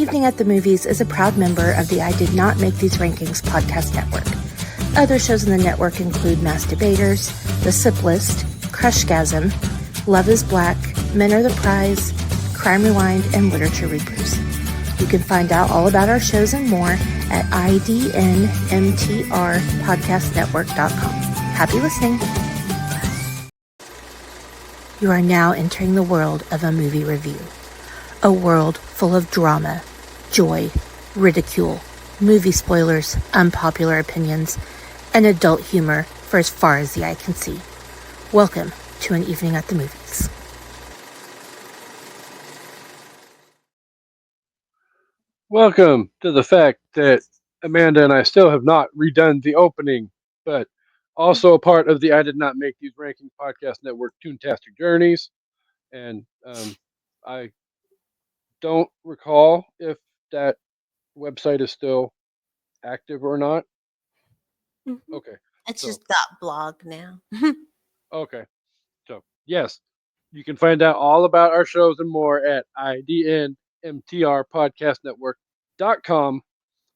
Evening at the Movies is a proud member of the I Did Not Make These Rankings podcast network. Other shows in the network include Mass Debaters, The Sip List, Crushgasm, Love is Black, Men Are the Prize, Crime Rewind, and Literature Reapers. You can find out all about our shows and more at IDNMTR Podcast Network.com. Happy listening. You are now entering the world of a movie review. A world full of drama, joy, ridicule, movie spoilers, unpopular opinions, and adult humor for as far as the eye can see. Welcome to An Evening at the Movies. Welcome to the fact that Amanda and I still have not redone the opening, but also a part of the I Did Not Make These Rankings Podcast Network Toontastic Journeys. And I don't recall if that website is still active or not. Mm-hmm. Okay. It's so, just .blog now. Okay. So, yes, you can find out all about our shows and more at IDNMTR Podcast Network.com.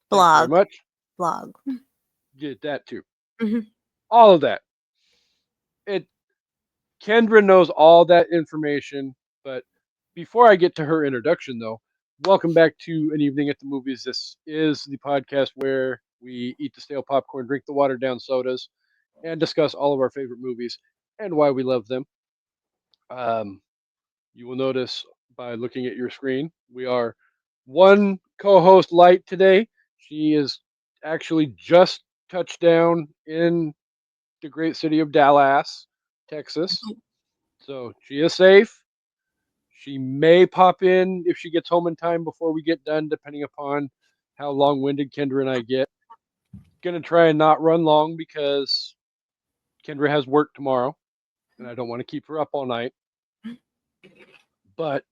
Thank you very much. Blog. Get that too. Mm-hmm. All of that. Kendra knows all that information, but before I get to her introduction, though, welcome back to An Evening at the Movies. This is the podcast where we eat the stale popcorn, drink the watered down sodas, and discuss all of our favorite movies and why we love them. You will notice by looking at your screen, we are one co-host light today. She is actually just touched down in the great city of Dallas, Texas. So she is safe. She may pop in if she gets home in time before we get done, depending upon how long-winded Kendra and I get. Gonna try and not run long because Kendra has work tomorrow, and I don't want to keep her up all night. But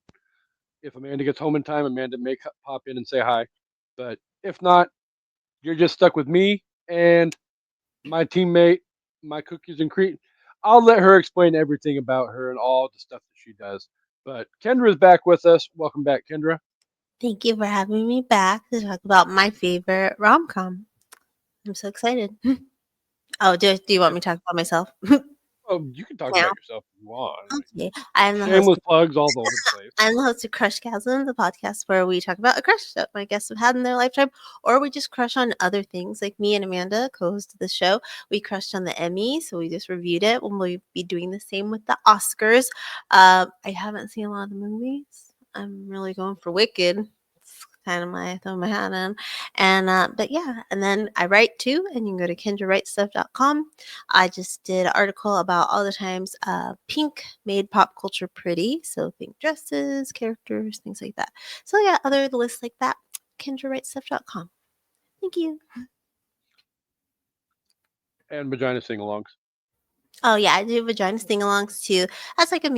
if Amanda gets home in time, Amanda may pop in and say hi. But if not, you're just stuck with me and my teammate, my cookies and cream. I'll let her explain everything about her and all the stuff that she does. But Kendra is back with us. Welcome back, Kendra. Thank you for having me back to talk about my favorite rom-com. I'm so excited. Oh, do you want me to talk about myself? Oh, you can talk Now? about yourself if you want. Okay. I'm the host. Shameless plugs all over the place. I'm the host of Crushgasm, the podcast where we talk about a crush that my guests have had in their lifetime, or we just crush on other things. Like me and Amanda, co-host of the show, we crushed on the Emmy, so we just reviewed it. We'll be doing the same with the Oscars. I haven't seen a lot of the movies. I'm really going for Wicked. It's kind of throwing my hat in. And but yeah, and then I write too, and you can go to KendraWriteStuff.com. I just did an article about all the times Pink made pop culture pretty. So think dresses, characters, things like that. So yeah, other lists like that, KendraWriteStuff.com. Thank you. And vagina sing-alongs. Oh yeah, I do vagina sing-alongs too. That's like a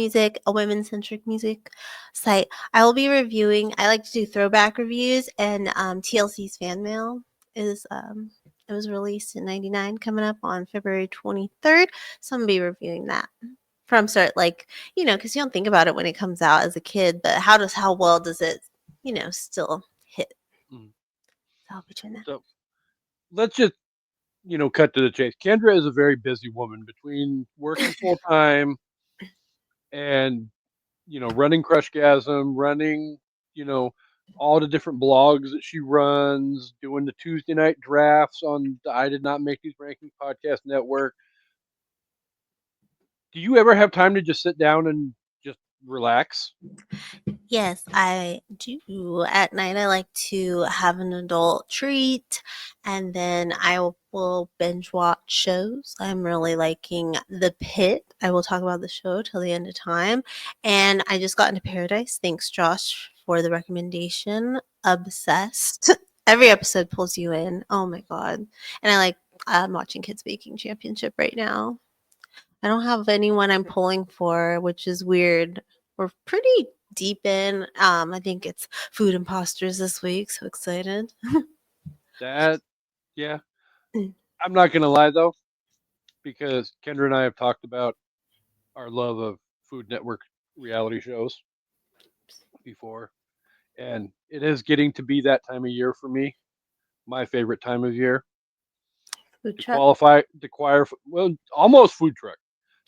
women-centric music site. I will be reviewing. I like to do throwback reviews, and TLC's fan mail is it was released in '99, coming up on February 23rd. So I'm gonna be reviewing that from start, because you don't think about it when it comes out as a kid, but how well does it, still hit? Mm-hmm. So I'll be doing that. So let's just cut to the chase. Kendra is a very busy woman between working full time and running Crushgasm, running all the different blogs that she runs, doing the Tuesday night drafts on the I Did Not Make These Rankings Podcast Network. Do you ever have time to just sit down and just relax? Yes, I do. At night, I like to have an adult treat, and then I will binge watch shows. I'm really liking The Pit. I will talk about the show till the end of time. And I just got into Paradise. Thanks, Josh, for the recommendation. Obsessed. Every episode pulls you in. Oh my God. And I'm watching Kids Baking Championship right now. I don't have anyone I'm pulling for, which is weird. We're pretty deep in. I think it's Food Imposters this week. So excited. Yeah. I'm not gonna lie though, because Kendra and I have talked about our love of Food Network reality shows before, And it is getting to be that time of year for me. My favorite time of year Food to truck. well, almost food truck,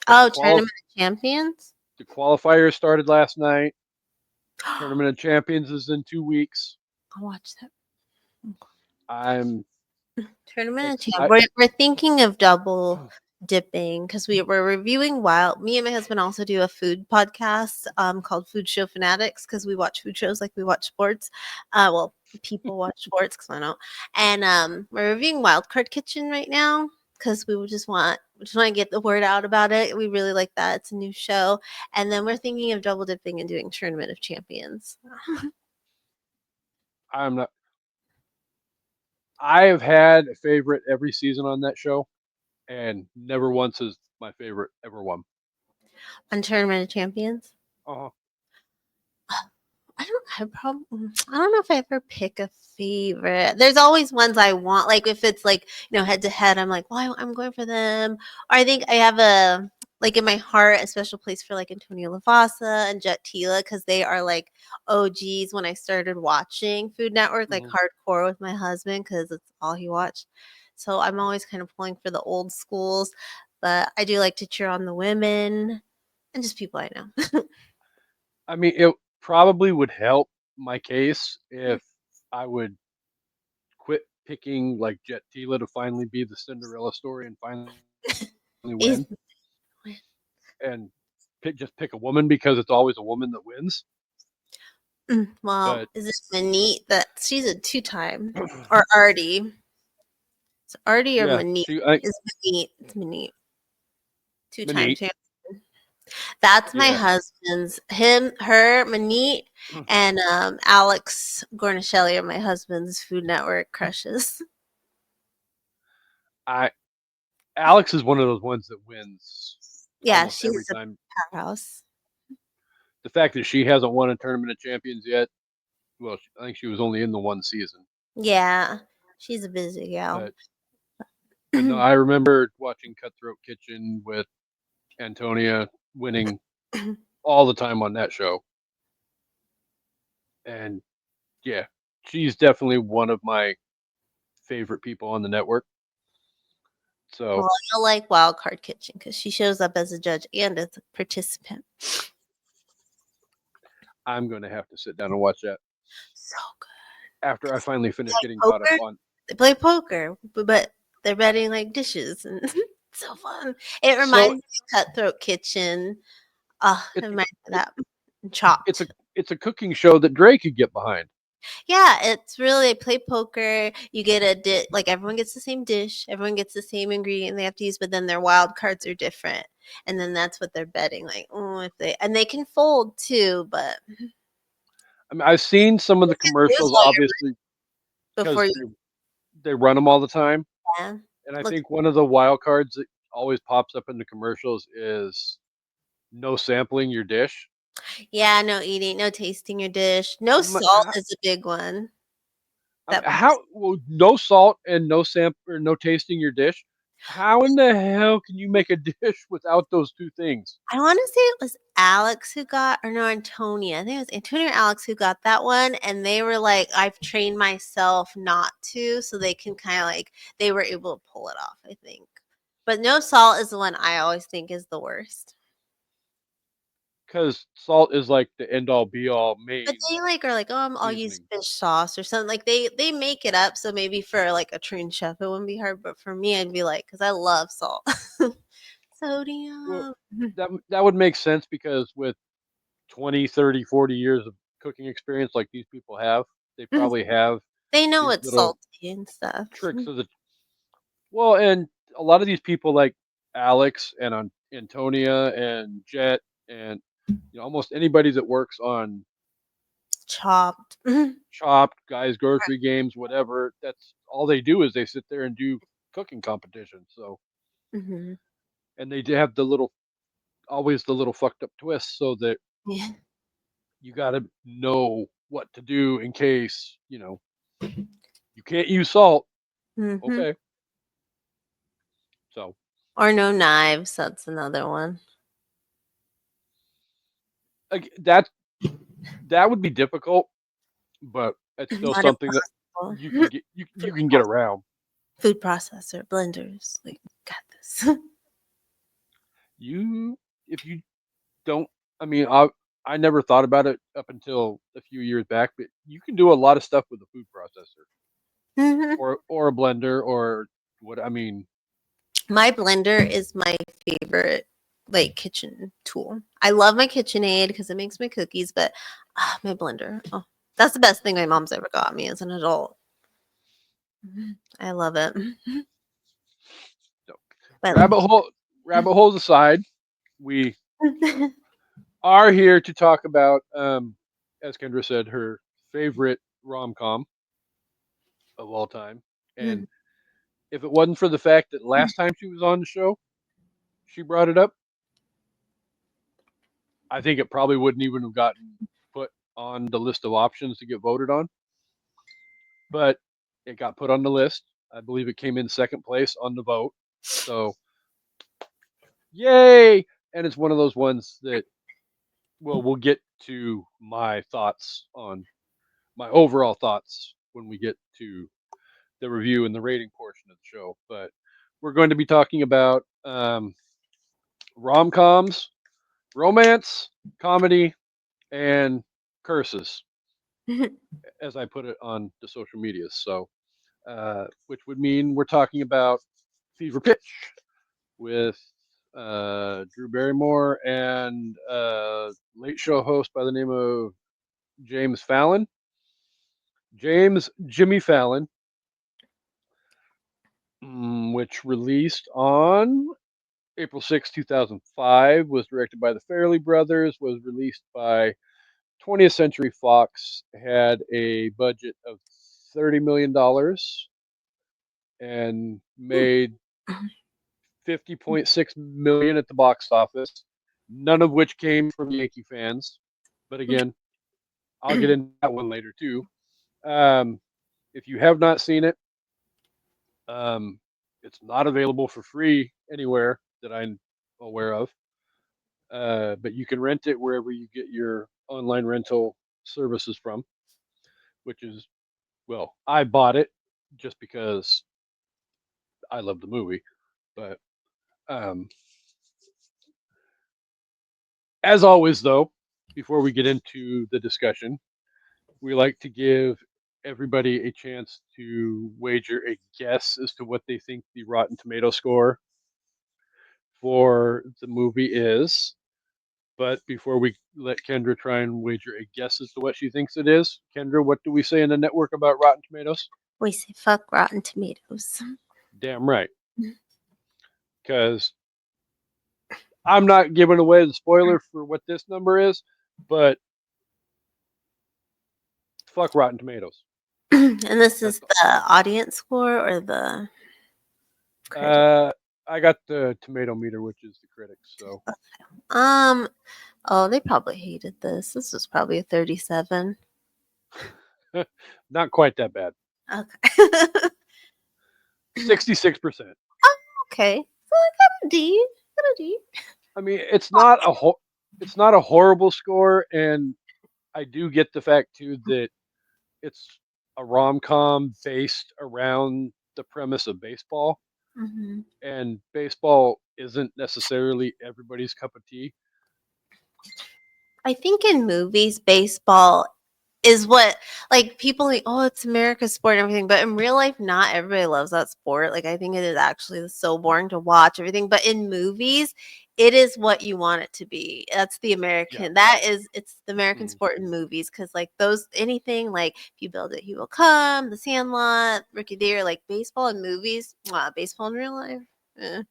but Oh, Tournament of Champions. the qualifier started last night. Tournament of Champions is in 2 weeks. I'll watch that. I'm Tournament of Champ. excited. We're thinking of double dipping because we're reviewing Wild. Me and my husband also do a food podcast called Food Show Fanatics because we watch food shows like we watch sports. Well, people watch sports because I don't. And we're reviewing Wild Card Kitchen right now because we just want to get the word out about it. We really like that. It's a new show, and then we're thinking of double dipping and doing Tournament of Champions. I'm not. I have had a favorite every season on that show, and never once has my favorite ever won. On Tournament of Champions. Uh-huh. I don't know if I ever pick a favorite. There's always ones I want. Like if it's like, head to head, I'm like, well, I'm going for them. Or I think I have in my heart, a special place for like Antonio Lavasa and Jet Tila because they are like OGs when I started watching Food Network, like hardcore with my husband because it's all he watched. So I'm always kind of pulling for the old schools, but I do like to cheer on the women and just people I know. I mean, it probably would help my case if I would quit picking like Jet Tila to finally be the Cinderella story and finally Is- win, and just pick a woman because it's always a woman that wins. Well, But is it Manit that she's a 2-time or Artie? It's Artie or yeah, Manit? I Is Manit? It's Manit. 2-time Manit. champion. That's my Yeah, husband's. Her, Manit, and Alex Gornishelli are my husband's Food Network crushes. Alex is one of those ones that wins Yeah, almost every she's a time. powerhouse. The fact that she hasn't won a Tournament of Champions yet, well, I think she was only in the one season. Yeah, she's a busy gal. But no, I remember watching Cutthroat Kitchen with Antonia winning all the time on that show. And yeah, she's definitely one of my favorite people on the network. So Well, I like Wild Card Kitchen because she shows up as a judge and as a participant. I'm going to have to sit down and watch that So good. after I finally finish Like getting caught up poker? on. They play poker, but they're betting like dishes and it's so fun. It So reminds me of Cutthroat Kitchen. It it, reminds me of it that. Chopped. it's a cooking show that Drake could get behind. Yeah, it's really play poker. You get like everyone gets the same dish, everyone gets the same ingredient they have to use, but then their wild cards are different. And then that's what they're betting. Like, if they can fold too, but I mean, I've seen some of the lose commercials, all your obviously, before because you they run them all the time. yeah. And I Look, think one of the wild cards that always pops up in the commercials is no sampling your dish. yeah, no eating, no tasting your dish. No I'm like, salt is a big one. That how well, no salt and no sample or no tasting your dish. How in the hell can you make a dish without those two things? I want to say it was Alex who got, or no, Antonia. I think it was Antonia or Alex who got that one. And they were like, I've trained myself not to. So they can kind of like, they were able to pull it off, I think. But no salt is the one I always think is the worst. Because salt is like the end all be all main. But they like are like, I'll use seasoning. fish sauce or something. Like they make it up. So maybe for like a trained chef, it wouldn't be hard. But for me, I'd be like, because I love salt. Well, Sodium. that would make sense because with 20, 30, 40 years of cooking experience like these people have, they probably have They know these it's little salty and stuff. tricks of the well, and a lot of these people like Alex and Antonia and Jet and almost anybody that works on Chopped. Chopped, Guys Grocery Games, whatever. That's all they do is they sit there and do cooking competitions. So Mm-hmm. and they do have always the little fucked up twists so that Yeah. you got to know what to do in case you can't use salt. Mm-hmm. Okay, so Or no knives. That's another one. that would be difficult but it's still Not something that impossible. you can get you can get around. Food processor, blenders, like got this. You if you don't, I mean, I never thought about it up until a few years back, but you can do a lot of stuff with a food processor Mhm. or a blender or what I mean. My blender is my favorite like kitchen tool. I love my KitchenAid because it makes my cookies, but my blender, oh, that's the best thing my mom's ever got me as an adult. I love it. So, But rabbit hole rabbit holes aside, we are here to talk about, as Kendra said, her favorite rom com of all time. And if it wasn't for the fact that last time she was on the show, she brought it up, I think it probably wouldn't even have gotten put on the list of options to get voted on. But it got put on the list. I believe it came in second place on the vote. So, yay! And it's one of those ones that, well, we'll get to my thoughts on my overall thoughts when we get to the review and the rating portion of the show. But we're going to be talking about rom coms, romance, comedy, and curses, as I put it on the social medias. So, which would mean we're talking about Fever Pitch with Drew Barrymore and late show host by the name of James Fallon. James Jimmy Fallon, which released on April 6, 2005, was directed by the Farrelly brothers, was released by 20th Century Fox, had a budget of $30 million and made 50.6 million at the box office, none of which came from Yankee fans. But again, I'll get into that one later too. Um, if you have not seen it, um, it's not available for free anywhere that I'm aware of. But you can rent it wherever you get your online rental services from, which is, well, I bought it just because I love the movie. But um, as always, though, before we get into the discussion, we like to give everybody a chance to wager a guess as to what they think the Rotten Tomato score for the movie is. But before we let Kendra try and wager a guess as to what she thinks it is, Kendra, what do we say in the network about Rotten Tomatoes? we say fuck Rotten Tomatoes. Damn right. Because I'm not giving away the spoiler for what this number is, but fuck Rotten Tomatoes. And this is That's the audience score or the critic? I got the tomato meter, which is the critics. So Um, oh, they probably hated this. This was probably a 37. not quite that bad. Okay. 66%. Okay. So I got a D. Got a D. I mean, it's not a horrible score, and I do get the fact too that it's a rom com based around the premise of baseball, Hmm. and baseball isn't necessarily everybody's cup of tea. I think in movies, baseball is what like people like, oh, it's America's sport and everything. But in real life, not everybody loves that sport. Like I think it is actually so boring to watch everything. But in movies, it is what you want it to be. That's the Yeah. American. That is it's the American Mm. sport in movies because like those anything like if you build it, he will come. The Sandlot, Rookie of the Year, like baseball in movies. Wow, baseball in real life. Eh.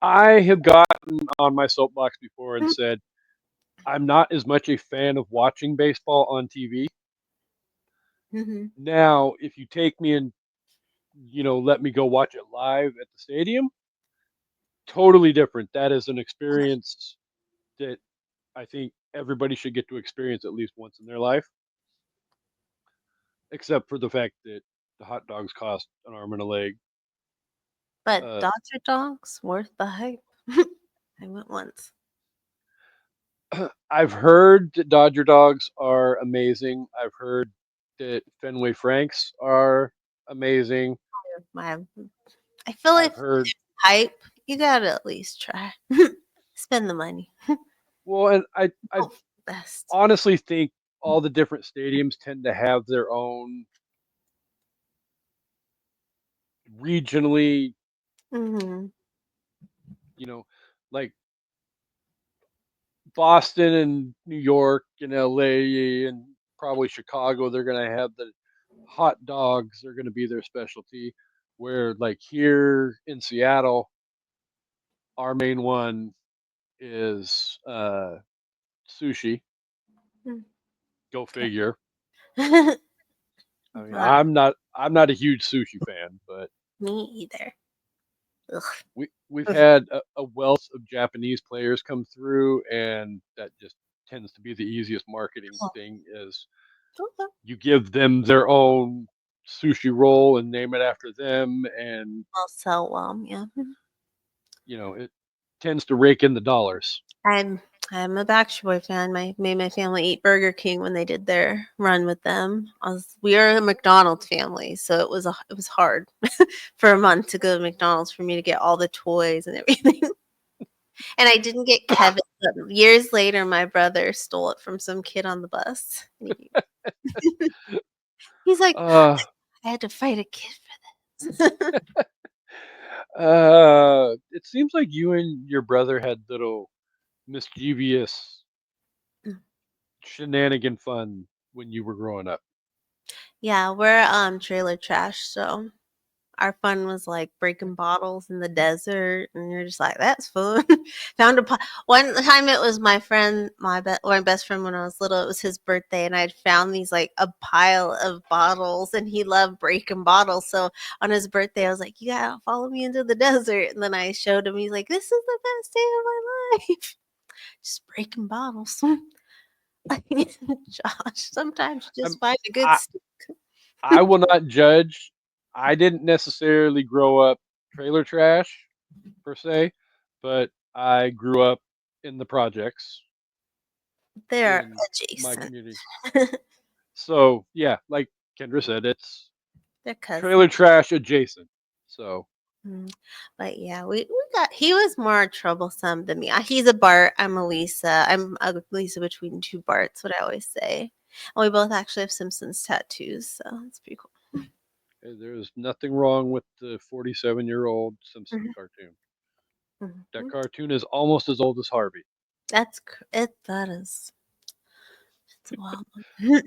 I have gotten on my soapbox before and said I'm not as much a fan of watching baseball on TV. Mhm. Now, if you take me and let me go watch it live at the stadium, totally different. That is an experience that I think everybody should get to experience at least once in their life, except for the fact that the hot dogs cost an arm and a leg. But Uh, dogs are dogs, worth the hype. I went once. I've heard that Dodger dogs are amazing. I've heard that Fenway Franks are amazing. My, I feel like I've heard hype. You gotta at least try. Spend the money. well, and I Hope for the best. honestly think all the different stadiums tend to have their own regionally, Hmm. you know, like Boston and New York and LA and probably Chicago. They're going to have the hot dogs. They're going to be their specialty. Where like here in Seattle, our main one is sushi. Go figure. I mean, Wow, I'm not a huge sushi fan, but me either. Ugh. we've had a wealth of Japanese players come through, and that just tends to be the easiest marketing thing. Is Okay. you give them their own sushi roll and name it after them, and I'll sell well. Yeah. it tends to rake in the dollars. I'm I'm a Backstreet Boy fan. My made my family eat Burger King when they did their run with them. We are a McDonald's family, so it was hard for a month to go to McDonald's for me to get all the toys and everything. And I didn't get Kevin. But years later, my brother stole it from some kid on the bus. He's like, uh I had to fight a kid for this. it seems like you and your brother had little mischievous shenanigan fun when you were growing up. Yeah, we're trailer trash, so our fun was like breaking bottles in the desert, and you're just like, that's fun. Found one time it was my friend, my best friend when I was little. It was his birthday, and I'd found these like a pile of bottles, and he loved breaking bottles. So on his birthday, I was like, you gotta follow me into the desert, and then I showed him. He's like, this is the best day of my life. Just breaking bottles. Josh, sometimes you just I'm, find a good I, stick. I will not judge. I didn't necessarily grow up trailer trash per se, but I grew up in the projects They're in my adjacent. community. So yeah, like Kendra said, it's They're trailer cousins. trash adjacent. So Mm. But yeah, we got he was more troublesome than me. He's a Bart. I'm a Lisa. I'm a Lisa between two Barts, what I always say. And we both actually have Simpsons tattoos, so it's pretty cool. there's nothing wrong with the 47-year-old Simpson Mhm, cartoon. That mhm. cartoon is almost as old as Harvey. That is it's a wild one.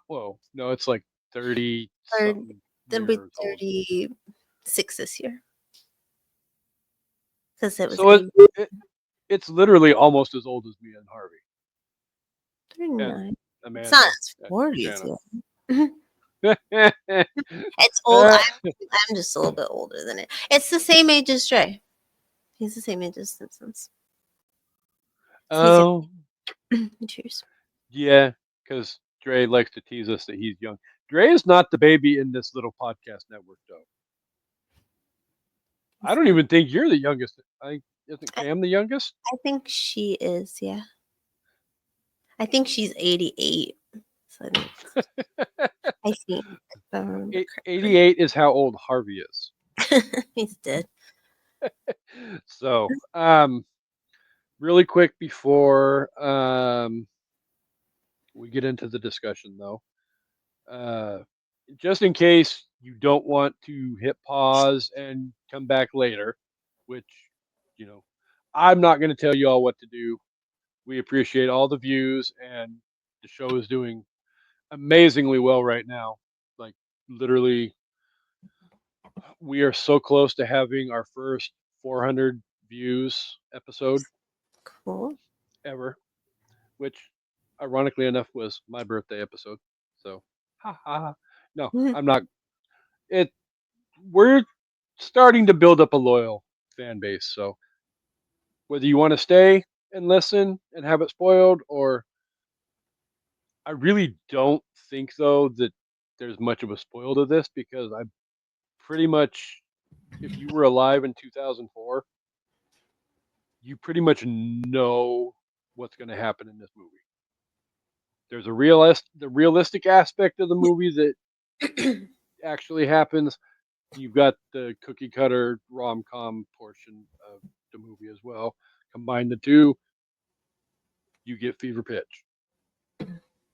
Well, no, it's like 30 Or something Then be years old. 36 this year because it was So 80, it it's literally almost as old as me and Harvey and 39. It's not Amanda as at 40s Buchanan. yet. It's old. I'm just a little bit older than it. It's the same age as Dre. He's the same age as Simpsons. So he's Oh, young. Cheers. yeah, because Dre likes to tease us that he's young. Dre is not the baby in this little podcast network, though. I He's don't not. even think you're the youngest. Isn't I, Cam the youngest? I think she is. Yeah. I think she's 88. So I think if I remember correctly. 88 is how old Harvey is. He's dead. So, really quick before we get into the discussion, though, uh, just in case you don't want to hit pause and come back later, which, you know, I'm not going to tell you all what to do. We appreciate all the views, and the show is doing amazingly well right now. Like, literally, we are so close to having our first 400 views episode Cool. ever, which ironically enough was my birthday episode. So, ha ha. Ha. No, I'm not. It. We're starting to build up a loyal fan base. So whether you want to stay and listen and have it spoiled, or I really don't think though that there's much of a spoil to this because I pretty much, if you were alive in 2004, you pretty much know what's going to happen in this movie. There's the realistic aspect of the movie that actually happens. You've got the cookie cutter rom com portion of the movie as well. Combine the two, you get Fever Pitch.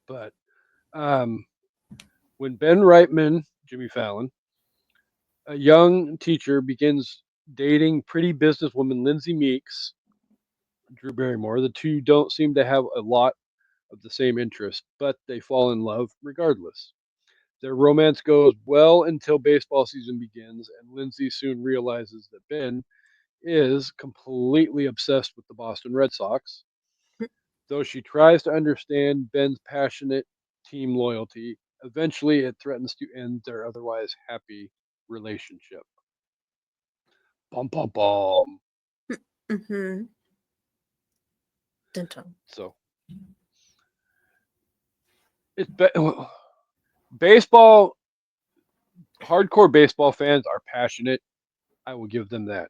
But um, when Ben Reitman, Jimmy Fallon, a young teacher, begins dating pretty businesswoman Lindsay Meeks, Drew Barrymore, the two don't seem to have a lot of the same interest, but they fall in love regardless. Their romance goes well until baseball season begins, and Lindsay soon realizes that Ben is completely obsessed with the Boston Red Sox. Though she tries to understand Ben's passionate team loyalty, eventually it threatens to end their otherwise happy relationship. Bum bum bum. Mm-hmm. Dun, dun. So it's baseball. Hardcore baseball fans are passionate. I will give them that.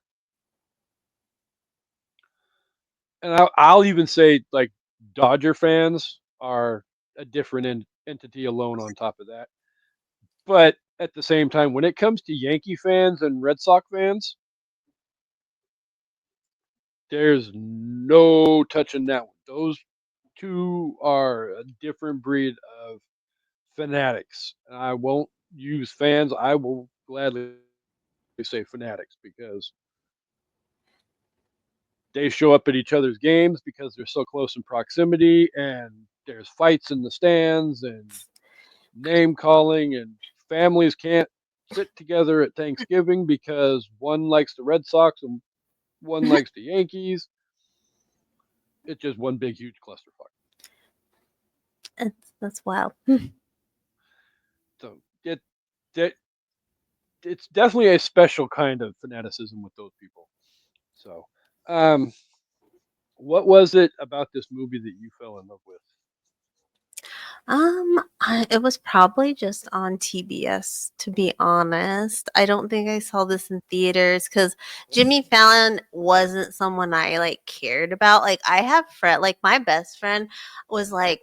And I'll even say like Dodger fans are a different entity alone on top of that. But at the same time, when it comes to Yankee fans and Red Sox fans, there's no touching that one. Those two are a different breed of fanatics. And I won't use fans. I will gladly say fanatics because they show up at each other's games because they're so close in proximity, and there's fights in the stands and name calling, and families can't sit together at Thanksgiving because one likes the Red Sox and one likes the Yankees. It's just one big huge clusterfuck. That's wild. So it it's definitely a special kind of fanaticism with those people. So, what was it about this movie that you fell in love with? It was probably just on TBS, to be honest. I don't think I saw this in theaters because Jimmy Fallon wasn't someone I like cared about. Like I have like my best friend was like,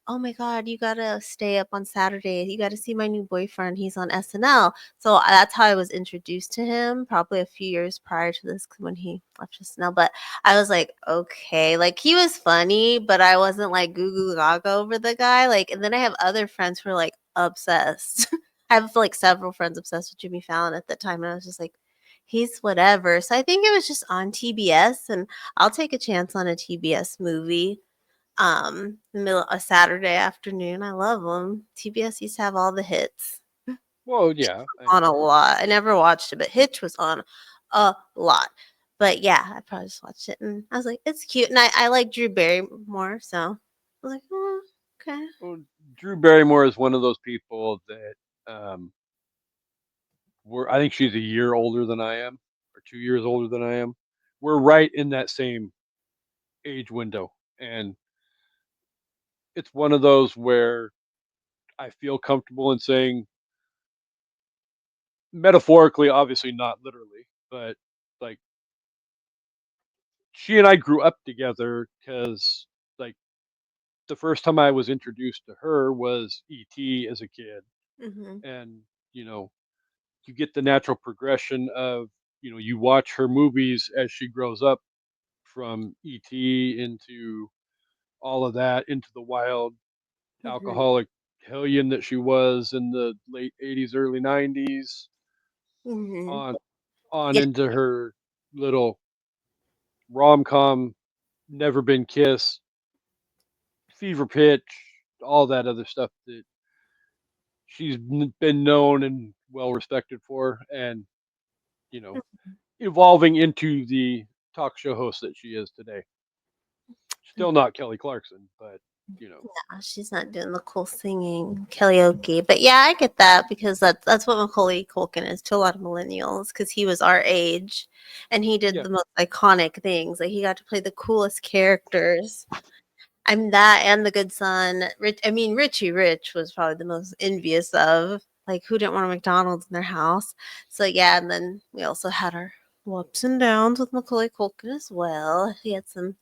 "Oh my God, you gotta stay up on Saturday. You gotta see my new boyfriend. He's on SNL." So that's how I was introduced to him, probably a few years prior to this when he left SNL. But I was like, okay, like he was funny, but I wasn't like goo goo gaga over the guy. Like, and then I have other friends who are like obsessed. I have like several friends obsessed with Jimmy Fallon at the time, and I was just like, he's whatever. So I think it was just on TBS, and I'll take a chance on a TBS movie. Middle a Saturday afternoon. I love them. TBS used to have all the hits Well, yeah, on a lot. I never watched it, but Hitch was on a lot. But yeah, I probably just watched it and I was like, it's cute. And I like Drew Barrymore, so I was like, oh, okay. well, Drew Barrymore is one of those people that um, I think she's a year older than I am, or 2 years older than I am. We're right in that same age window, and it's one of those where I feel comfortable in saying, metaphorically, obviously not literally, but like she and I grew up together because like the first time I was introduced to her was ET as a kid, Mm-hmm. and you know you get the natural progression of you watch her movies as she grows up from ET into all of that into the wild Mm-hmm. alcoholic hellion that she was in the late 80s, early 90s, Mm-hmm. on on Yeah. into her little rom-com Never Been Kissed, Fever Pitch, all that other stuff that she's been known and well respected for, and you know evolving into the talk show host that she is today. Still not Kelly Clarkson, but you know. She's not doing the cool singing karaoke, but yeah, I get that because that's what Macaulay Culkin is to a lot of millennials because he was our age, and he did Yeah, the most iconic things. Like he got to play the coolest characters. I'm that and the good son. Richie Rich was probably the most envious of. Like, who didn't want a McDonald's in their house? So yeah, and then we also had our ups and downs with Macaulay Culkin as well. He had some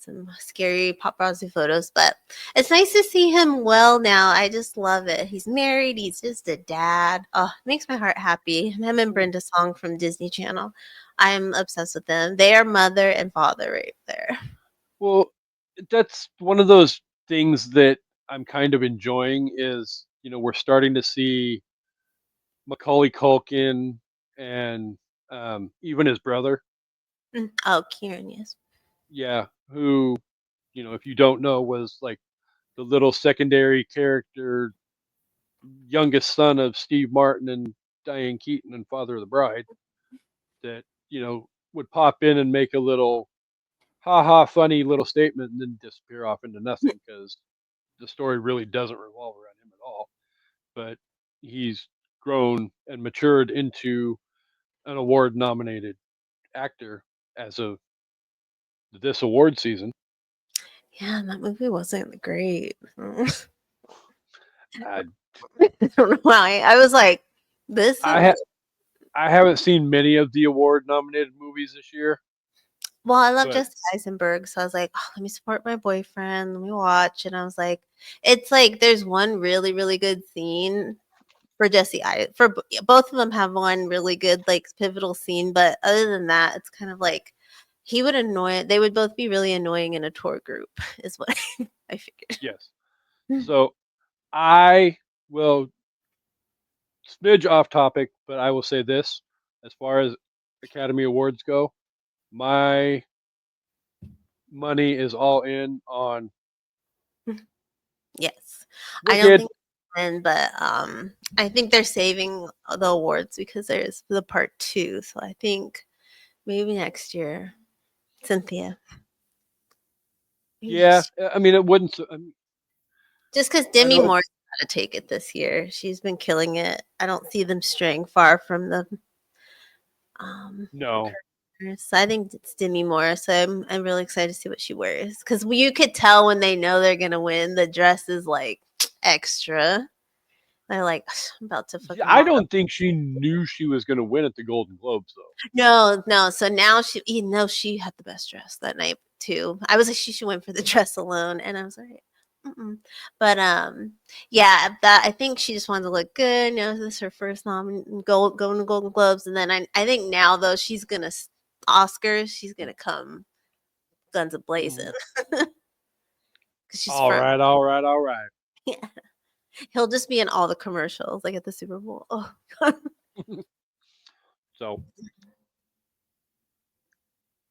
some scary paparazzi photos, but it's nice to see him well now. I just love it. He's married. He's just a dad. Oh, it makes my heart happy. Him and Brenda Song from Disney Channel. I'm obsessed with them. They are mother and father right there. Well, that's one of those things that I'm kind of enjoying is, we're starting to see Macaulay Culkin and even his brother. Oh, Kieran, yes. Yeah, who, if you don't know, was like the little secondary character, youngest son of Steve Martin and Diane Keaton and Father of the Bride, that, would pop in and make a little ha ha funny little statement and then disappear off into nothing because the story really doesn't revolve around him at all. But he's grown and matured into an award nominated actor as of this award season. Yeah, that movie wasn't great. I I don't know why. I was like, this I, is. ha- I haven't seen many of the award nominated movies this year, Well, I love but Jesse Eisenberg, so I was like, oh, let me support my boyfriend. Let me watch. And I was like, it's like there's one really, really good scene for both of them have one really good like pivotal scene, but other than that, it's kind of like they would both be really annoying in a tour group, is what I figured. yes. So I will smidge off topic, but I will say this: as far as Academy Awards go, my money is all in on Yes. I don't Wicked. think but I think they're saving the awards because there's the part 2. So I think maybe next year. Cynthia. Maybe Yeah, next I mean, it wouldn't. Just because I Demi know. Moore's got to take it this year. She's been killing it. I don't see them straying far from the No, so I think it's Demi Moore. So I'm really excited to see what she wears because you could tell when they know they're gonna win. The dress is like extra. They're like, I'm about to fucking I walk up. don't think she knew she was going to win at the Golden Globes, though. No, no. So now she had the best dress that night too. I was like, she should win for the dress alone, and I was like, mm-mm. But yeah, that I think she just wanted to look good. This is her first going to Golden Globes, and then I think now though she's gonna Oscars, she's gonna come guns a blazing because she's All from. right, all right, all right. Yeah, he'll just be in all the commercials like at the Super Bowl. Oh God. So,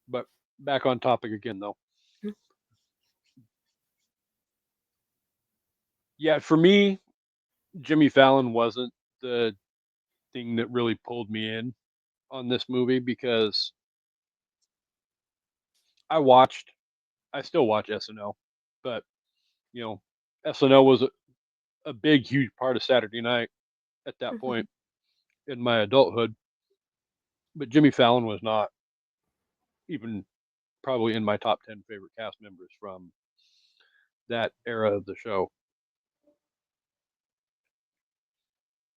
but back on topic again, though. Yeah, for me, Jimmy Fallon wasn't the thing that really pulled me in on this movie because I watched, I still watch SNL, but you know, SNL was a big, huge part of Saturday night at that point in my adulthood. But Jimmy Fallon was not even probably in my top 10 favorite cast members from that era of the show.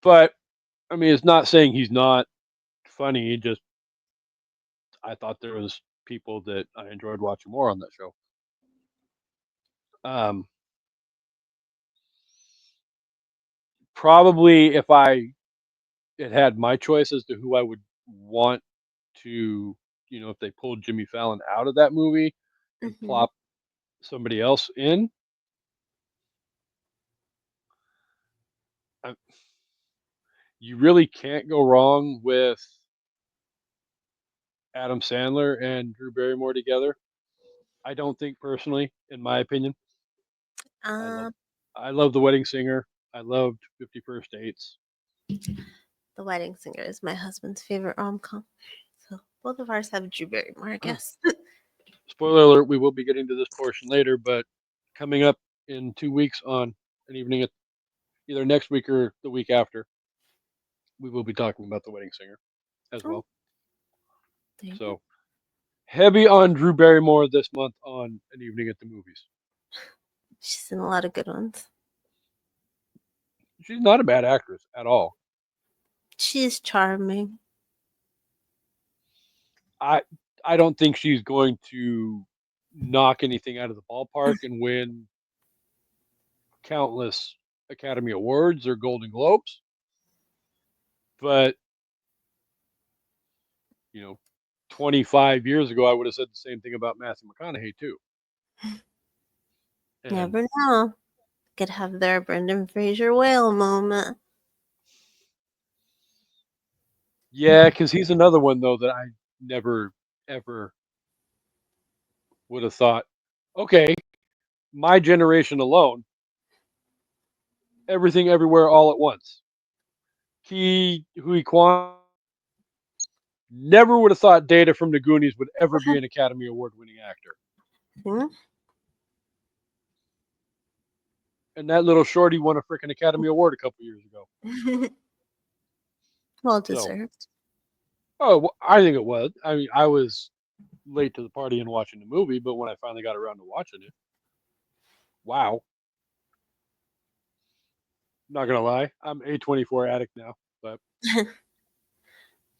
But I mean, it's not saying he's not funny. Just I thought there was people that I enjoyed watching more on that show. Um, Probably if I had my choice as to who I would want to, if they pulled Jimmy Fallon out of that movie and Mm-hmm. plop somebody else in, I, you really can't go wrong with Adam Sandler and Drew Barrymore together. I don't think personally, in my opinion. I love Um, I love The Wedding Singer. I loved 51st Dates. The Wedding Singer is my husband's favorite rom-com. So both of ours have Drew Barrymore, I guess. Spoiler alert, we will be getting to this portion later, but coming up in 2 weeks on an evening at either next week or the week after, we will be talking about The Wedding Singer as Oh, well. there you go. So heavy on Drew Barrymore this month on an evening at the movies. She's in a lot of good ones. She's not a bad actress at all. She's charming. I I don't think she's going to knock anything out of the ballpark and win countless Academy Awards or Golden Globes. But, you know, 25 years ago, I would have said the same thing about Matthew McConaughey, too. And Never know. Could have their Brendan Fraser whale moment. yeah, because he's another one, though, that I never, ever would have thought, okay, my generation alone, everything, everywhere, all at once. Hui Kwan, never would have thought Data from the Goonies would ever be an Academy Award winning actor. Hmm? And that little shorty won a freaking Academy Award a couple years ago. Well So, deserved. I think it was. I mean, I was late to the party and watching the movie, but when I finally got around to watching it, wow. Not gonna lie, I'm A24 addict now, but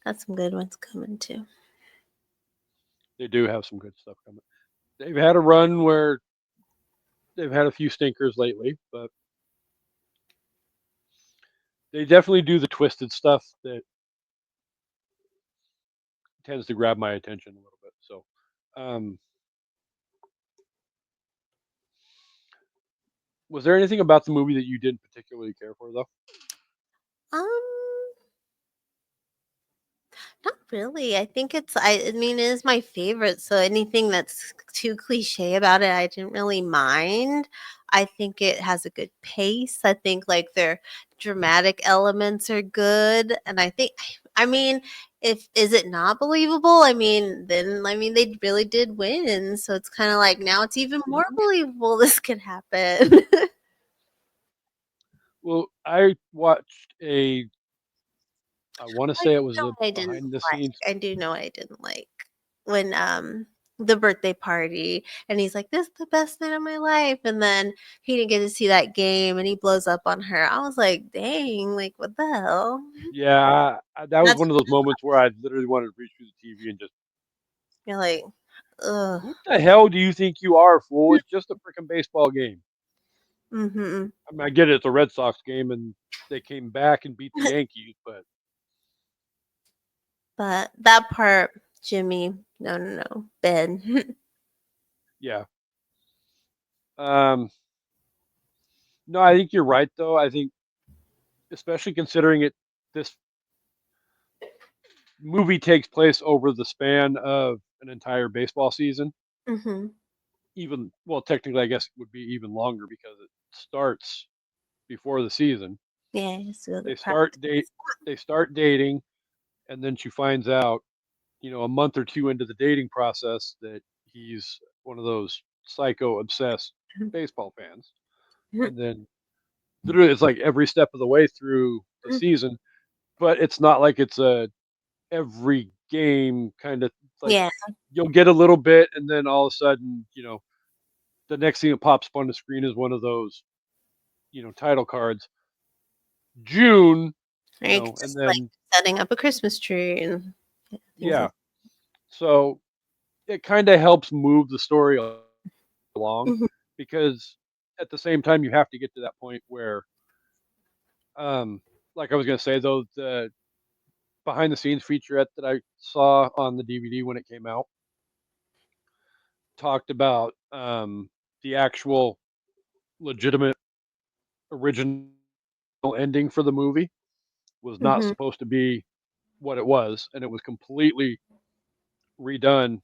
Got some good ones coming too. they do have some good stuff coming. They've had a run where they've had a few stinkers lately, but they definitely do the twisted stuff that tends to grab my attention a little bit. So, um, was there anything about the movie that you didn't particularly care for, though? Um, Not really. I think I mean, it is my favorite. So anything that's too cliche about it, I didn't really mind. I think it has a good pace. I think like their dramatic elements are good. And I mean, if is it not believable? Then they really did win. So it's kind of like now it's even more believable this could happen. Well, I watched I want to I say it was know a what I didn't behind the like. scenes. I do know what I didn't like when the birthday party and he's like, "This is the best night of my life," and then he didn't get to see that game and he blows up on her. I was like, "Dang, like what the hell?" Yeah, that was That's one of those moments where I literally wanted to reach through the TV and just, you're like, ugh. who the hell do you think you are, fool? It's just a freaking baseball game. Mm-hmm. I mean, I get it, it's a Red Sox game, and they came back and beat the Yankees, but But that part, Jimmy, no, Ben. yeah. Um, no, I think you're right, though. I think, especially considering this movie takes place over the span of an entire baseball season. Mm-hmm. Even, well, technically, I guess it would be even longer because it starts before the season. Yeah, so the They start date, practice. they start dating, and then she finds out, a month or two into the dating process that he's one of those psycho obsessed baseball fans. And then literally it's like every step of the way through the season, but it's not like it's a every game kind of like Yeah, you'll get a little bit and then all of a sudden, the next thing that pops up on the screen is one of those, title cards. June, like and just like then setting up a Christmas tree and things yeah. like. So it kind of helps move the story along Mhm. because at the same time you have to get to that point where like I was going to say though, the behind the scenes featurette that I saw on the DVD when it came out talked about the actual legitimate original ending for the movie was not Mhm. supposed to be what it was, and it was completely redone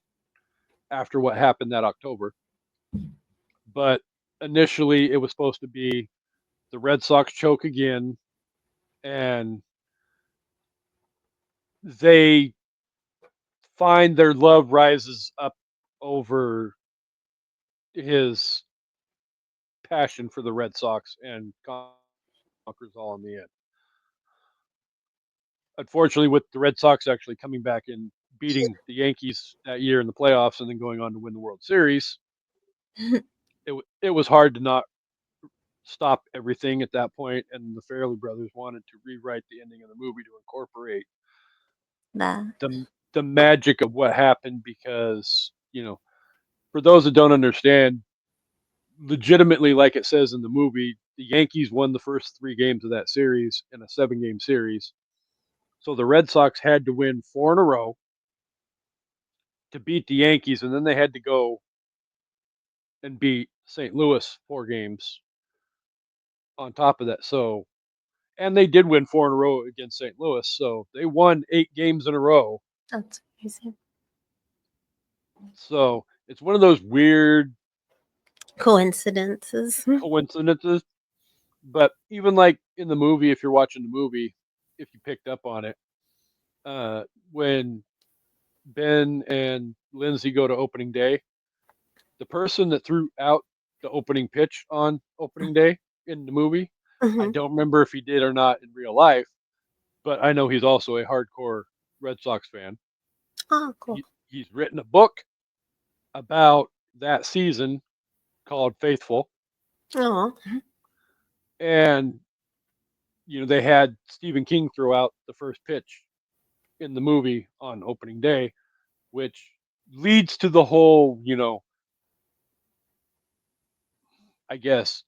after what happened that October. But initially it was supposed to be the Red Sox choke again, and they find their love rises up over his passion for the Red Sox and conquers all in the end. Unfortunately, with the Red Sox actually coming back and beating the Yankees that year in the playoffs and then going on to win the World Series, it was hard to not stop everything at that point, and the Farrelly brothers wanted to rewrite the ending of the movie to incorporate That. the magic of what happened because for those that don't understand, legitimately, like it says in the movie, the Yankees won the first 3 games of that series in a 7-game series. So the Red Sox had to win 4 in a row to beat the Yankees, and then they had to go and beat St. Louis 4 games on top of that. So, and they did win 4 in a row against St. Louis. So they won 8 games in a row. That's crazy. So it's one of those weird Coincidences. coincidences. But even like in the movie, if you're watching the movie, if you picked up on it, when Ben and Lindsay go to opening day, the person that threw out the opening pitch on opening day in the movie, I Hmm. don't remember if he did or not in real life, but I know he's also a hardcore Red Sox fan. Oh, cool. He's written a book about that season called Faithful, Oh, and they had Stephen King throw out the first pitch in the movie on opening day, which leads to the whole, I guess,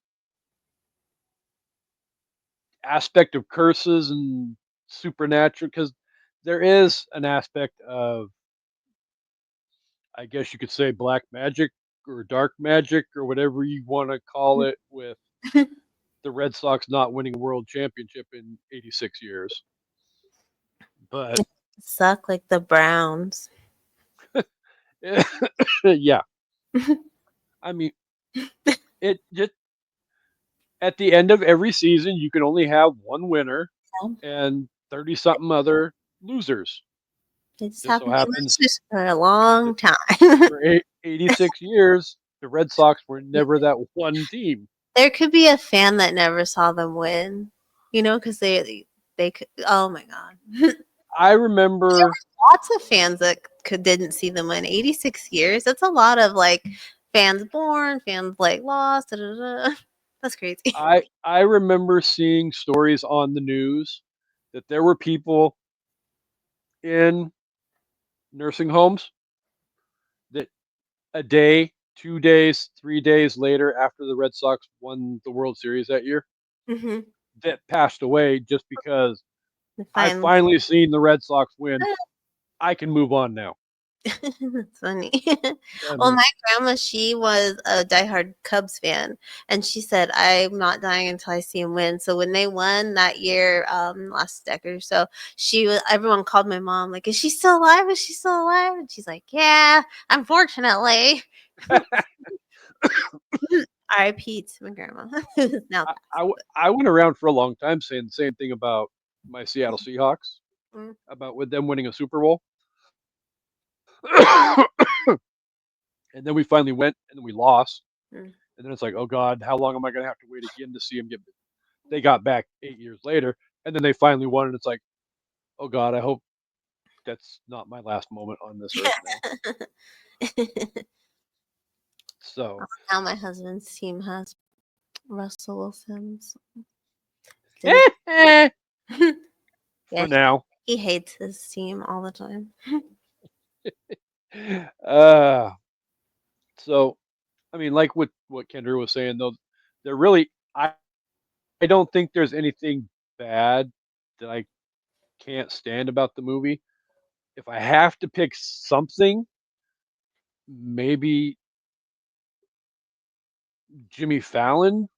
aspect of curses and supernatural, because there is an aspect of, I guess you could say, black magic or dark magic or whatever you want to call it, with the Red Sox not winning a world championship in 86 years. But suck like the Browns. yeah, I mean, it just, at the end of every season, you can only have one winner and 30 something other losers. They just Just so haven't been happens losers for a long that time. for 86 years, the Red Sox were never that one team. There could be a fan that never saw them win, because they could. Oh my god, I remember, lots of fans that didn't see them win. 86 years. That's a lot of like fans born, fans like lost. Da, da, da. That's crazy. I remember seeing stories on the news that there were people in nursing homes that a day, 2 days, 3 days later, after the Red Sox won the World Series that year, Hmm. that passed away just because I've Fine. finally seen the Red Sox win. I can move on now. That's funny. I Well, mean, my grandma, she was a diehard Cubs fan, and she said, "I'm not dying until I see him win." So when they won that year, last decade or so, everyone called my mom like, "Is she still alive? Is she still alive?" And she's like, "Yeah, unfortunately." R.I.P. to my grandma. Now I went around for a long time saying the same thing about my Seattle Seahawks, mm, about with them winning a Super Bowl. And then we finally went, and then we lost. mm. And then it's like, oh God, how long am I going to have to wait again to see them get? They got back 8 years later, and then they finally won, and it's like, oh God, I hope that's not my last moment on this earth now. So Now my husband's team has Russell Wilson. for Yeah, now, he hates his team all the time. uh, so I mean, like what Kendra was saying, though, they're really, I don't think there's anything bad that I can't stand about the movie. If I have to pick something, maybe Jimmy Fallon.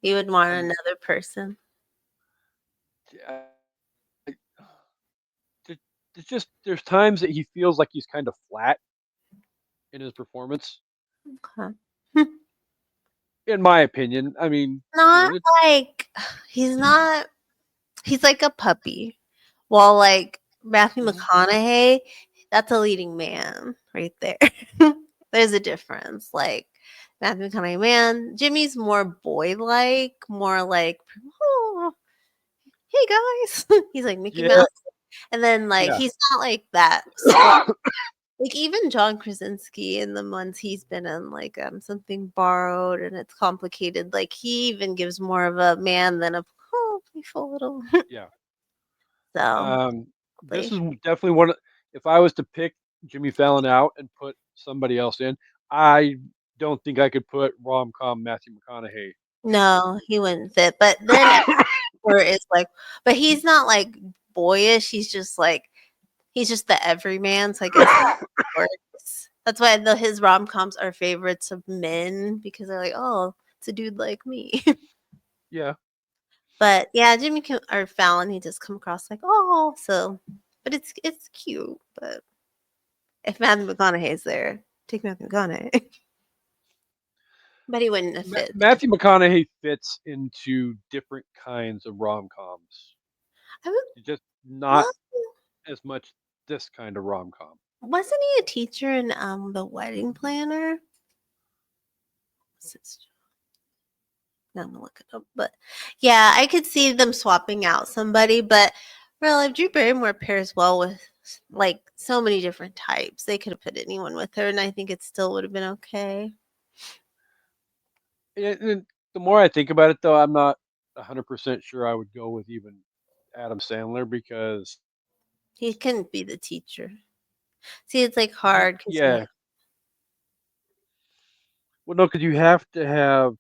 You would want I mean, another person. I, there's times that he feels like he's kind of flat in his performance, Okay. in my opinion. I mean, Not like he's not. He's like a puppy. While like Matthew Mhm. McConaughey, that's a leading man right there. There's a difference. Like Matthew McConaughey, man, Jimmy's more boy-like, more like, oh, hey guys. He's like Mickey Yeah, Mouse, and then like yeah, he's not like that. So, like even John Krasinski in the ones he's been in, like Something Borrowed and It's Complicated, like he even gives more of a man than a playful little. yeah. So This is definitely one. If I was to pick Jimmy Fallon out and put somebody else in. I don't think I could put rom com Matthew McConaughey. No, he wouldn't fit. But then Or is like, but he's not like boyish. He's just the everyman. So I guess that works. That's why his rom coms are favorites of men because they're like, oh, it's a dude like me. Yeah. But yeah, or Fallon, he just come across like, oh, so, but it's cute. But if Matthew McConaughey's there, take Matthew McConaughey. But he wouldn't have fit. Matthew McConaughey fits into different kinds of rom coms. I would, Just not well, as much this kind of rom com. wasn't he a teacher in The Wedding Planner? Now I'm gonna look it up. But yeah, I could see them swapping out somebody, but real life Drew Barrymore pairs well with like so many different types. They could have put anyone with her, and I think it still would have been okay. And the more I think about it, though, I'm not 100% sure I would go with even Adam Sandler because He couldn't be the teacher. See, it's like hard because yeah. Well, no, because you have to have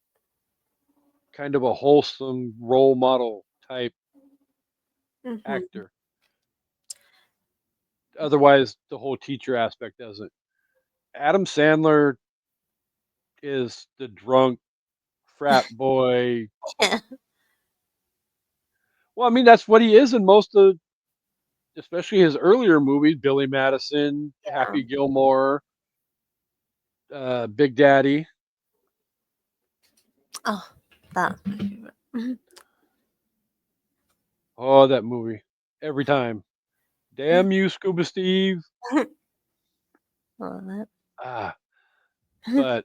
kind of a wholesome role model type actor. Otherwise, the whole teacher aspect doesn't. Adam Sandler is the drunk frat boy. Yeah. Well, I mean, that's what he is in most of, especially his earlier movies: Billy Madison, Happy Gilmore, Big Daddy. Oh, that. Oh, that movie! Every time. Damn you, Scuba Steve. Love it. But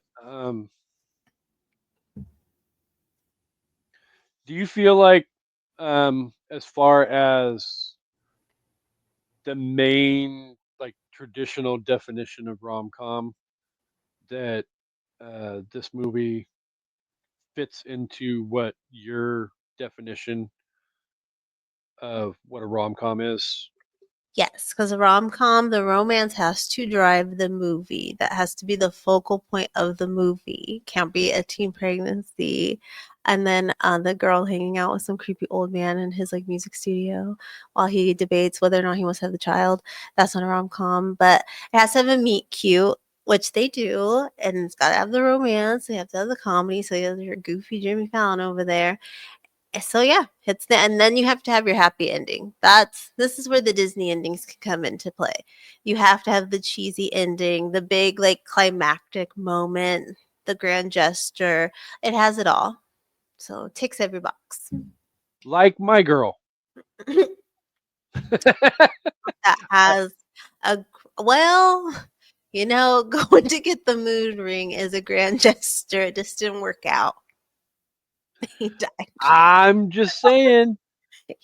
do you feel like, as far as the main like traditional definition of rom com, that this movie fits into what your definition of what a rom com is? Yes, because a rom-com, the romance has to drive the movie. That has to be the focal point of the movie. Can't be a teen pregnancy, and then the girl hanging out with some creepy old man in his like music studio while he debates whether or not he wants to have the child. That's not a rom-com, but it has to have a meet cute, which they do, and it's got to have the romance. They have to have the comedy. So you have your goofy Jimmy Fallon over there. So yeah, and then you have to have your happy ending. This is where the Disney endings can come into play. You have to have the cheesy ending, the big like climactic moment, the grand gesture. It has it all. So it ticks every box. Like My Girl. That has going to get the mood ring is a grand gesture. It just didn't work out. He died. I'm just saying,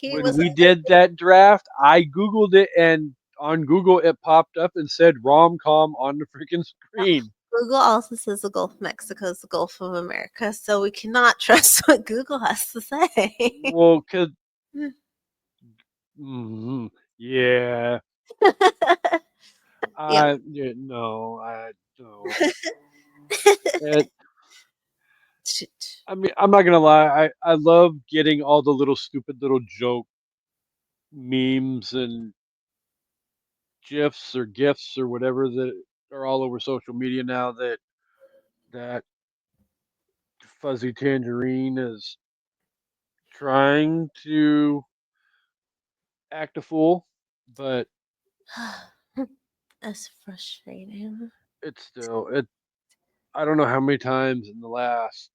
when we did that draft, I Googled it, and on Google it popped up and said rom com on the freaking screen. Google also says the Gulf of Mexico is the Gulf of America, so we cannot trust what Google has to say. Well, because yeah, Yeah. no, I don't. I mean, I'm not gonna lie. I love getting all the little stupid little joke memes and gifs or gifs or whatever that are all over social media now. That fuzzy tangerine is trying to act a fool, but That's frustrating. it's still it. I don't know how many times in the last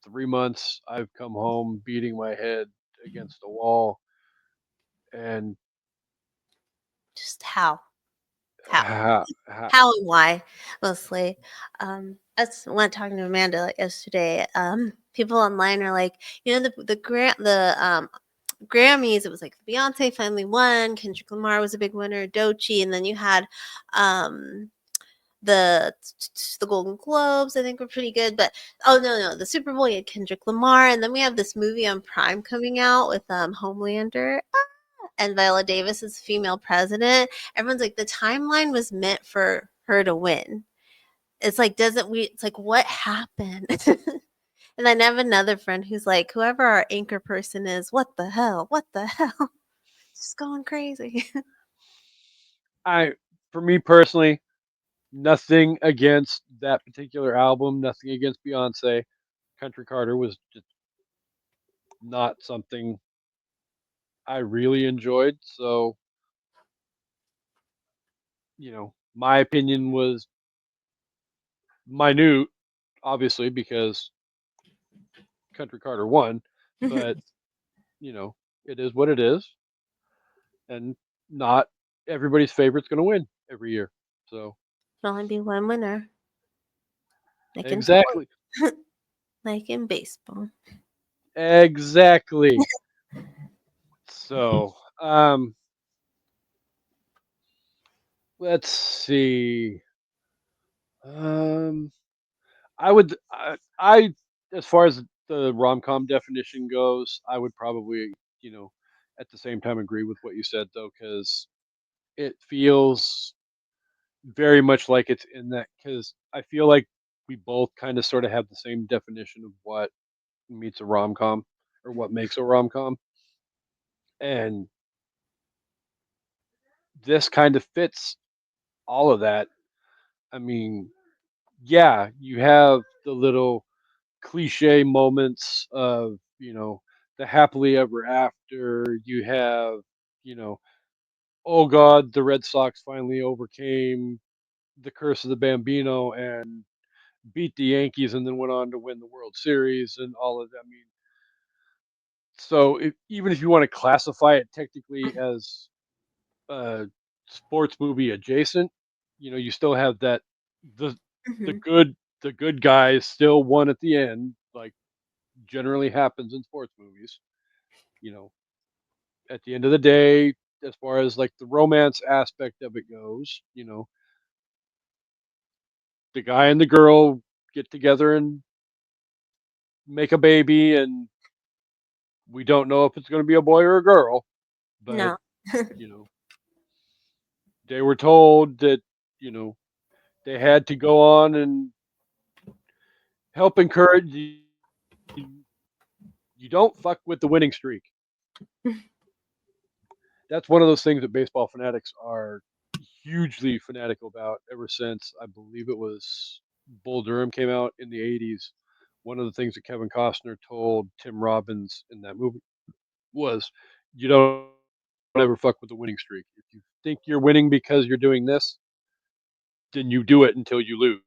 3 months I've come home beating my head against a wall, and Just how how, and why, mostly. That's when talking to Amanda like yesterday. People online are like, the Grammys. It was like Beyonce finally won. Kendrick Lamar was a big winner. Doechii, and then you had the Golden Globes. I think were pretty good. But no, the Super Bowl, you had Kendrick Lamar, and then we have this movie on Prime coming out with Homelander. And Viola Davis is female president. Everyone's like, the timeline was meant for her to win. it's like, doesn't we? It's like, what happened? And then I have another friend who's like, whoever our anchor person is, what the hell? What the hell? Just going crazy. I, for me personally, nothing against that particular album, nothing against Beyonce. Country Carter was just not something I really enjoyed. So, my opinion was minute, obviously, because Country Carter won, but, you know, it is what it is. And not everybody's favorite's going to win every year. So, There'll only be one winner, like in exactly. sports, like in baseball. Exactly. So, let's see. Um, I, as far as the rom com definition goes, I would probably, you know, at the same time agree with what you said though, because it feels very much like it's in that. Because I feel like we both kind of sort of have the same definition of what meets a rom com or what makes a rom com, and this kind of fits all of that. I mean, yeah, you have the little cliche moments of, the happily ever after. You have, you know, oh God, the Red Sox finally overcame the curse of the Bambino and beat the Yankees and then went on to win the World Series and all of that. I mean, so even if you want to classify it technically as uh, sports movie adjacent, you still have that the the Hmm. good the good guys still won at the end, like generally happens in sports movies. You know, at the end of the day, as far as like the romance aspect of it goes, the guy and the girl get together and make a baby, and we don't know if it's going to be a boy or a girl, but No. you know, they were told that you know they had to go on and help encourage you don't fuck with the winning streak. That's one of those things that baseball fanatics are hugely fanatical about ever since I believe it was Bull Durham came out in the 80s. One of the things that Kevin Costner told Tim Robbins in that movie was, you don't ever fuck with the winning streak. If you think you're winning because you're doing this, then you do it until you lose.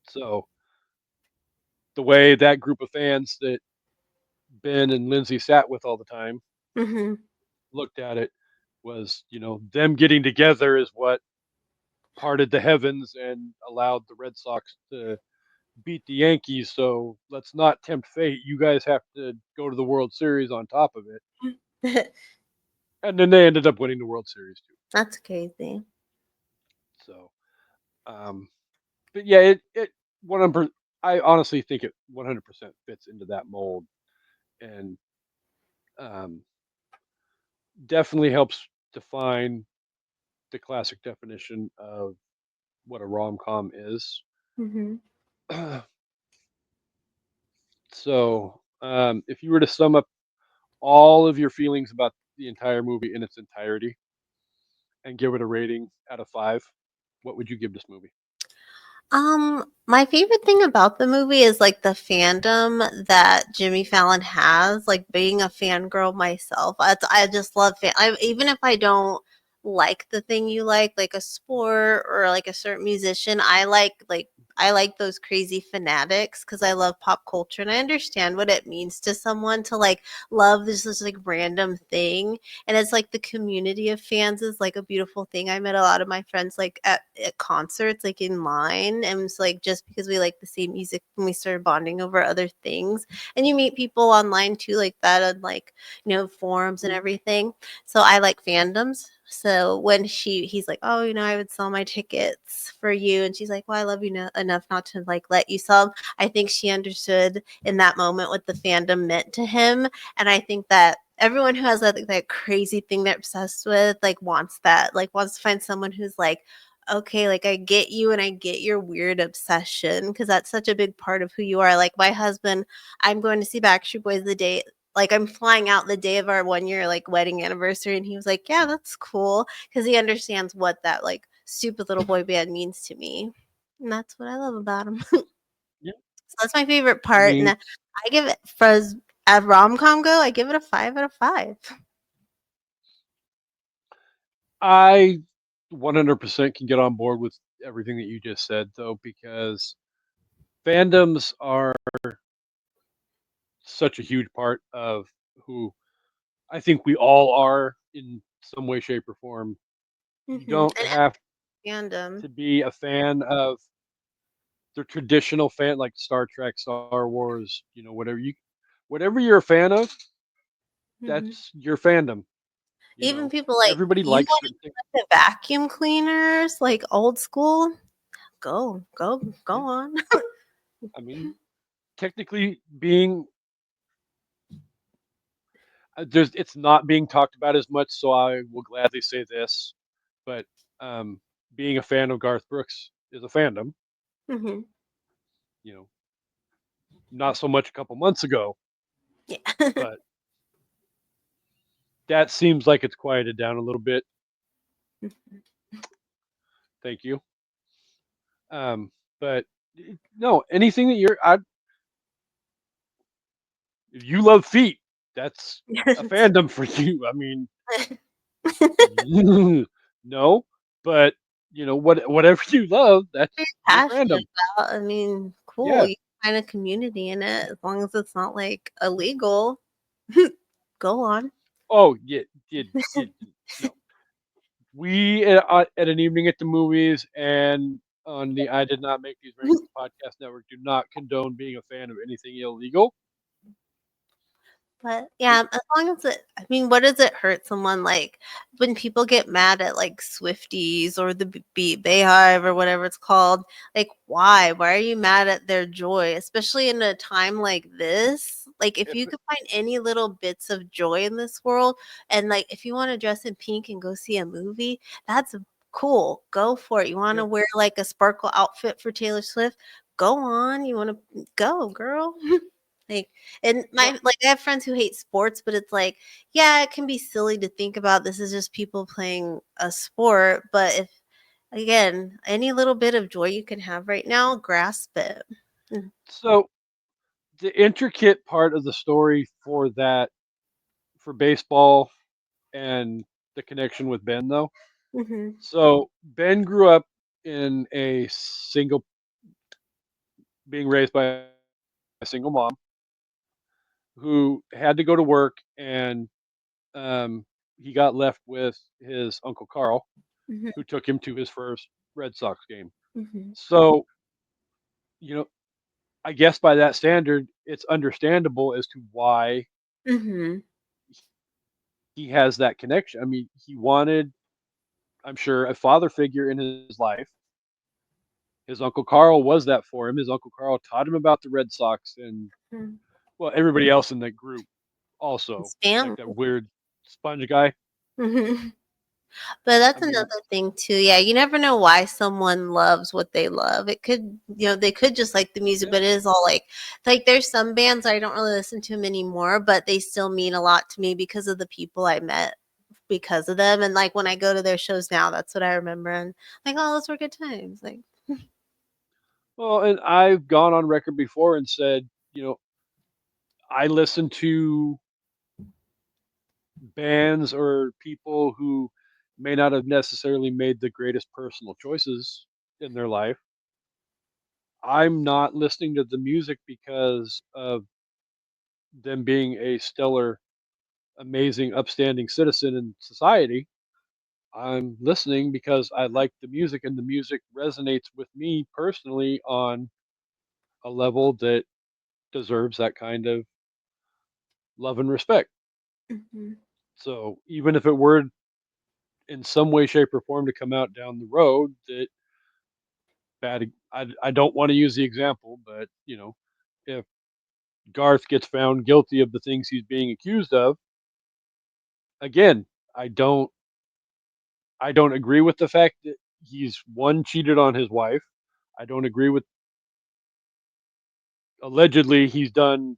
So the way that group of fans that Ben and Lindsay sat with all the time Hmm. looked at it was, them getting together is what parted the heavens and allowed the Red Sox to beat the Yankees. So let's not tempt fate. You guys have to go to the World Series on top of it. And then they ended up winning the World Series too. That's crazy. So, um, but yeah, it 100. I honestly think it 100% fits into that mold, and um, definitely helps define the classic definition of what a rom com is. Hmm. So, if you were to sum up all of your feelings about the entire movie in its entirety and give it a rating out of 5, what would you give this movie? My favorite thing about the movie is like the fandom that Jimmy Fallon has. Like being a fangirl myself, I just love even if I don't like the thing you like a sport or like a certain musician, I like those crazy fanatics because I love pop culture and I understand what it means to someone to like love this like random thing, and it's like the community of fans is like a beautiful thing. I met a lot of my friends like at concerts, like in line, and it's like just because we like the same music and we started bonding over other things. And you meet people online too, like that, on like forums and everything. So I like fandoms. So when he's like, oh, I would sell my tickets for you, and she's like, well, I love you enough not to like let you sell them. I think she understood in that moment what the fandom meant to him, and I think that everyone who has that crazy thing they're obsessed with, like wants that, like wants to find someone who's like, okay, like I get you and I get your weird obsession because that's such a big part of who you are. Like my husband, I'm going to see Backstreet Boys the day, like I'm flying out the day of our 1 year like wedding anniversary, and he was like, "Yeah, that's cool," because he understands what that like stupid little boy band means to me, and that's what I love about him. So Yeah. that's my favorite I part, and mean, I give it for as rom com go, I give it a 5 out of 5. I 100% can get on board with everything that you just said, though, because fandoms are such a huge part of who I think we all are in some way, shape, or form. You Mm-hmm. don't have And to fandom. be a fan of the traditional fan like Star Trek, Star Wars, whatever you're a fan of, Mm-hmm. that's your fandom. You Even know, people like everybody you likes want certain things. the vacuum cleaners, like old school. Go Yeah, on. I mean, technically being there's it's not being talked about as much, so I will gladly say this, but um, being a fan of Garth Brooks is a fandom. Hmm. You know, not so much a couple months ago, Yeah. but that seems like it's quieted down a little bit. Thank you. But no, anything that if you love feet, that's a fandom for you. I mean, no, but whatever you love, You're that's your passionate fandom. about. I mean, cool. Yeah. You find a community in it as long as it's not like illegal. Go on. Oh, yeah. Did no. We at an evening at the movies and on the I Did Not Make These Rankings podcast network do not condone being a fan of anything illegal. But It, yeah, as long as it, I mean, what does it hurt someone like when people get mad at like Swifties or the Beat Bayhive or whatever it's called? Like, why? Why are you mad at their joy, especially in a time like this? Like, if if you could find any little bits of joy in this world, and like, if you want to dress in pink and go see a movie, that's cool. Go for it. You want yeah. to wear like a sparkle outfit for Taylor Swift? Go on. You want to go, girl. Like, and Well, my like I have friends who hate sports, but it's like, yeah, it can be silly to think about this is just people playing a sport, but if again, any little bit of joy you can have right now, grasp it. so the intricate part of the story for baseball and the connection with Ben though. Mm-hmm. So Ben grew up in a single being raised by a single mom who had to go to work and um, he got left with his uncle Carl Mm-hmm. who took him to his first Red Sox game. Mm-hmm. So, you know, I guess by that standard, it's understandable as to why Mm-hmm. he has that connection. I mean, he wanted, I'm sure, a father figure in his life. His Uncle Carl was that for him. His Uncle Carl taught him about the Red Sox and, well, everybody else in that group also, It's like family. that weird sponge guy. Mm-hmm. But I that's mean, another thing too. Yeah, you never know why someone loves what they love. It could, they could just like the music, yeah. but it is all like there's some bands I don't really listen to them anymore, but they still mean a lot to me because of the people I met because of them. And like when I go to their shows now, that's what I remember. And like, oh, those were good times. Like, Well, and I've gone on record before and said, I listen to bands or people who may not have necessarily made the greatest personal choices in their life. I'm not listening to the music because of them being a stellar, amazing, upstanding citizen in society. I'm listening because I like the music and the music resonates with me personally on a level that deserves that kind of love and respect. mhm, So even if it were in some way, shape, or form to come out down the road that I don't want to use the example, but if Garth gets found guilty of the things he's being accused of, again, I don't I don't agree with the fact that he's one cheated on his wife. I don't agree with allegedly he's done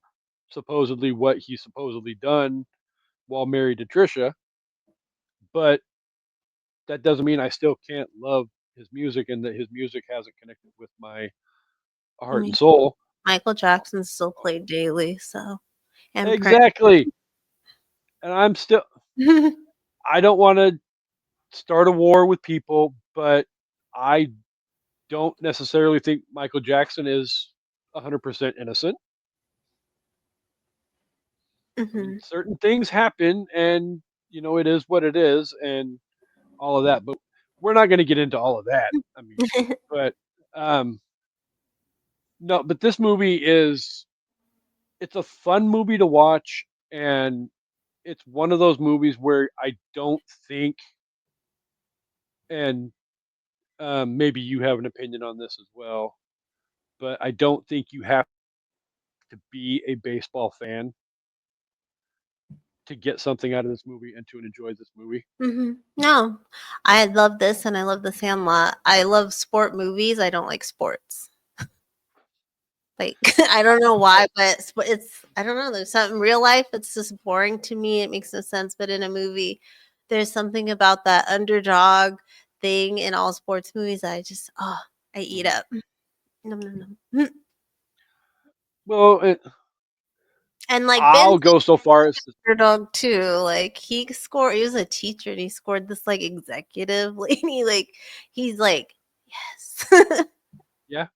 supposedly what he's supposedly done while married to Trisha, but that doesn't mean I still can't love his music and that his music hasn't connected with my I heart and mean, soul. Michael Jackson still played daily, so and Prince. Exactly. And I don't want to start a war with people, but I don't necessarily think Michael Jackson is 100% innocent. I mean, Hmm. certain things happen and it is what it is and all of that, but we're not going to get into all of that. I mean, but um no, but this movie is it's a fun movie to watch, and it's one of those movies where I don't think, and maybe you have an opinion on this as well, but I don't think you have to be a baseball fan to get something out of this movie and to enjoy this movie. No, I love this and I love The Sandlot. I love sport movies. I don't like sports. Like I don't know why, Oh, but it's I don't know. There's something real life. It's just boring to me. It makes no sense. But in a movie, there's something about that underdog thing in all sports movies. I eat mhm. up. Nom, nom, nom. Well, And like I'll Ben's go so far as to, underdog too. Like he scored. He was a teacher and he scored this like executive lady. Like he's like yes. yeah,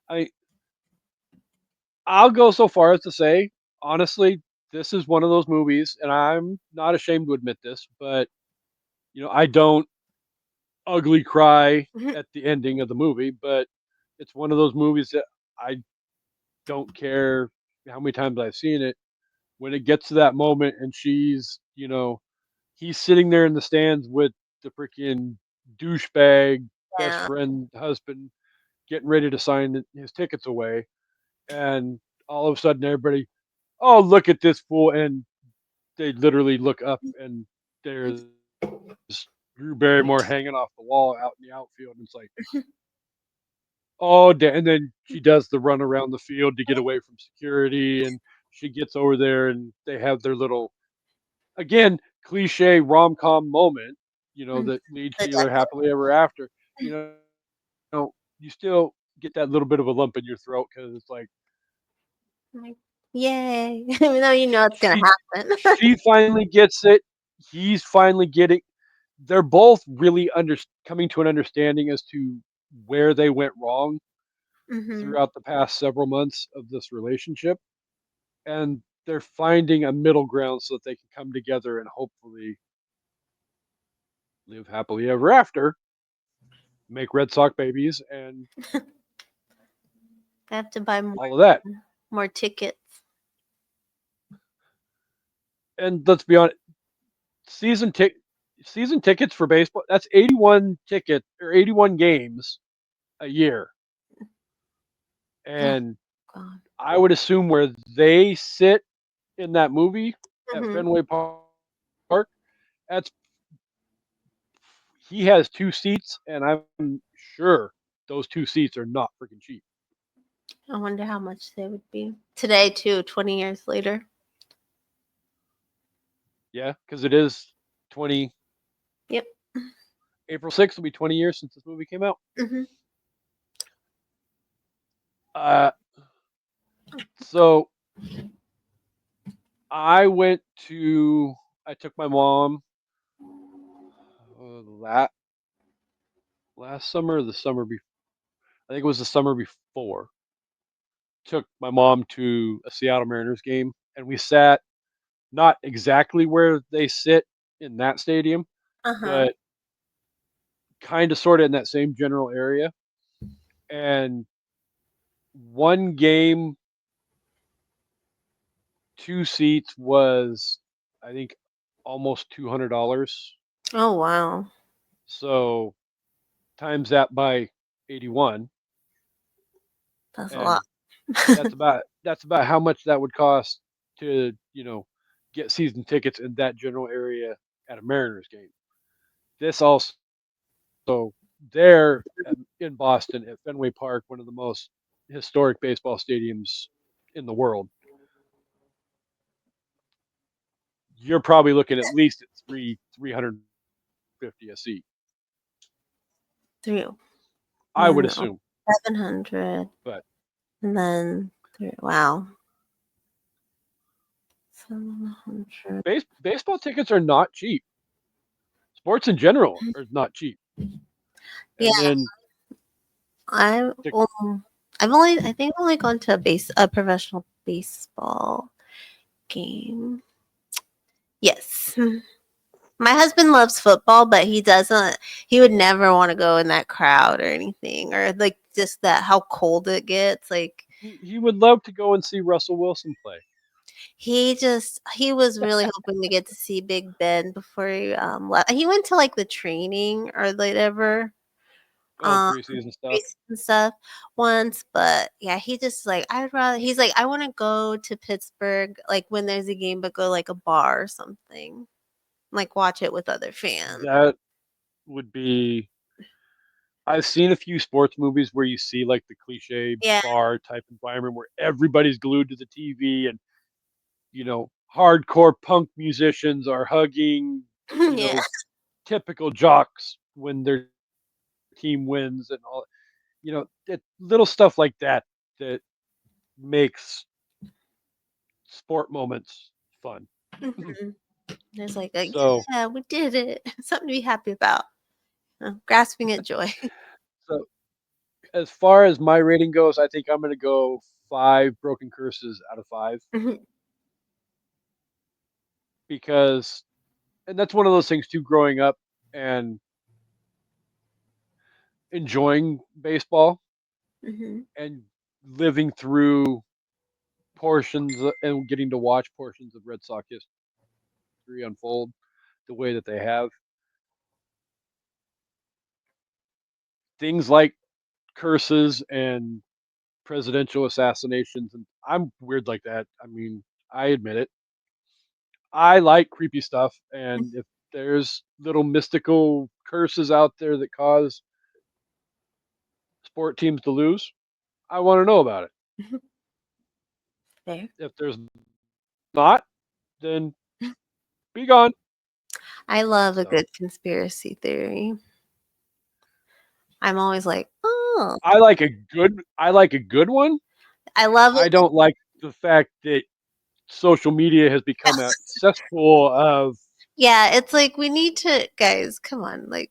I I'll go so far as to say, honestly, this is one of those movies, and I'm not ashamed to admit this, but I don't ugly cry at the ending of the movie, but it's one of those movies that I don't care how many times I've seen it. When it gets to that moment and he's sitting there in the stands with the freaking douchebag best Yeah. friend husband getting ready to sign his tickets away, and all of a sudden everybody, oh look at this fool, and they literally look up and there's Drew Barrymore hanging off the wall out in the outfield, and it's like, oh, and then she does the run around the field to get away from security, and she gets over there, and they have their little, again, cliche rom com moment, Mm. that leads The to their happily ever after. You you still get that little bit of a lump in your throat because it's like like, yay! Even though you know it's gonna she happen. she finally gets it. He's finally getting. They're both really coming to an understanding as to where they went wrong Hmm. throughout the past several months of this relationship, and they're finding a middle ground so that they can come together and hopefully live happily ever after, make Red Sox babies, and I have to buy all of that. more tickets. And let's be honest, season tick season tickets for baseball, that's 81 tickets or 81 games a year. Oh And god. I would assume where they sit in that movie at Hmm. Fenway Park, that's he has two seats, and I'm sure those two seats are not freaking cheap. I wonder how much they would be today too. 20 years later. Yeah, because it is 20 Yep. April 6th will be 20 years since this movie came out. Hmm. Uh, so I went to I took my mom that last summer or the summer before. I think it was the summer before. Took my mom to a Seattle Mariners game, and we sat not exactly where they sit in that stadium, Uh huh. but kind of sort of in that same general area. And one game, two seats was, I think, almost $200. Oh wow, So times that by 81, that's a lot. and that's about how much that would cost to get season tickets in that general area at a Mariners game. This also So there in Boston at Fenway Park, one of the most historic baseball stadiums in the world, you're probably looking at least at 350 a seat. Through. I would Then assume, 700. but And then wow. 700. baseball tickets are not cheap. Sports in general are not cheap. Yeah, And then I'm the, I think I've only gone to a professional baseball game. Yes. My husband loves football, but he would never want to go in that crowd or anything, or like just that how cold it gets. Like he would love to go and see Russell Wilson play. he was really hoping to get to see Big Ben before he left. He went to like the training or whatever Oh, um preseason stuff. races and stuff once, but yeah, he just like he's like I want to go to Pittsburgh like when there's a game, but go like a bar or something, like watch it with other fans. That would be. I've seen a few sports movies where you see like the cliche Yeah. bar type environment where everybody's glued to the TV and hardcore punk musicians are hugging, Yeah. typical jocks when their team wins and all. Little stuff like that that makes sport moments fun. Mhm. There's like So, yeah, we did it. Something to be happy about. Grasping at joy. so as far as my rating goes, I think I'm going to go 5 broken curses out of 5 Mhm. because, and that's one of those things too, growing up and enjoying baseball Mhm. and living through and getting to watch portions of Red Sox history unfold the way that they have. Things like curses and presidential assassinations, and I'm weird like that. I mean, I admit it. I like creepy stuff, and if there's little mystical curses out there that cause sport teams to lose, I want to know about it. Fair. If there's not, then be gone. I love a So good conspiracy theory. I'm always like, oh, I like a good one. I love I it. don't like the fact that social media has become a cesspool of Yeah, it's like we need to, guys, come on. Like,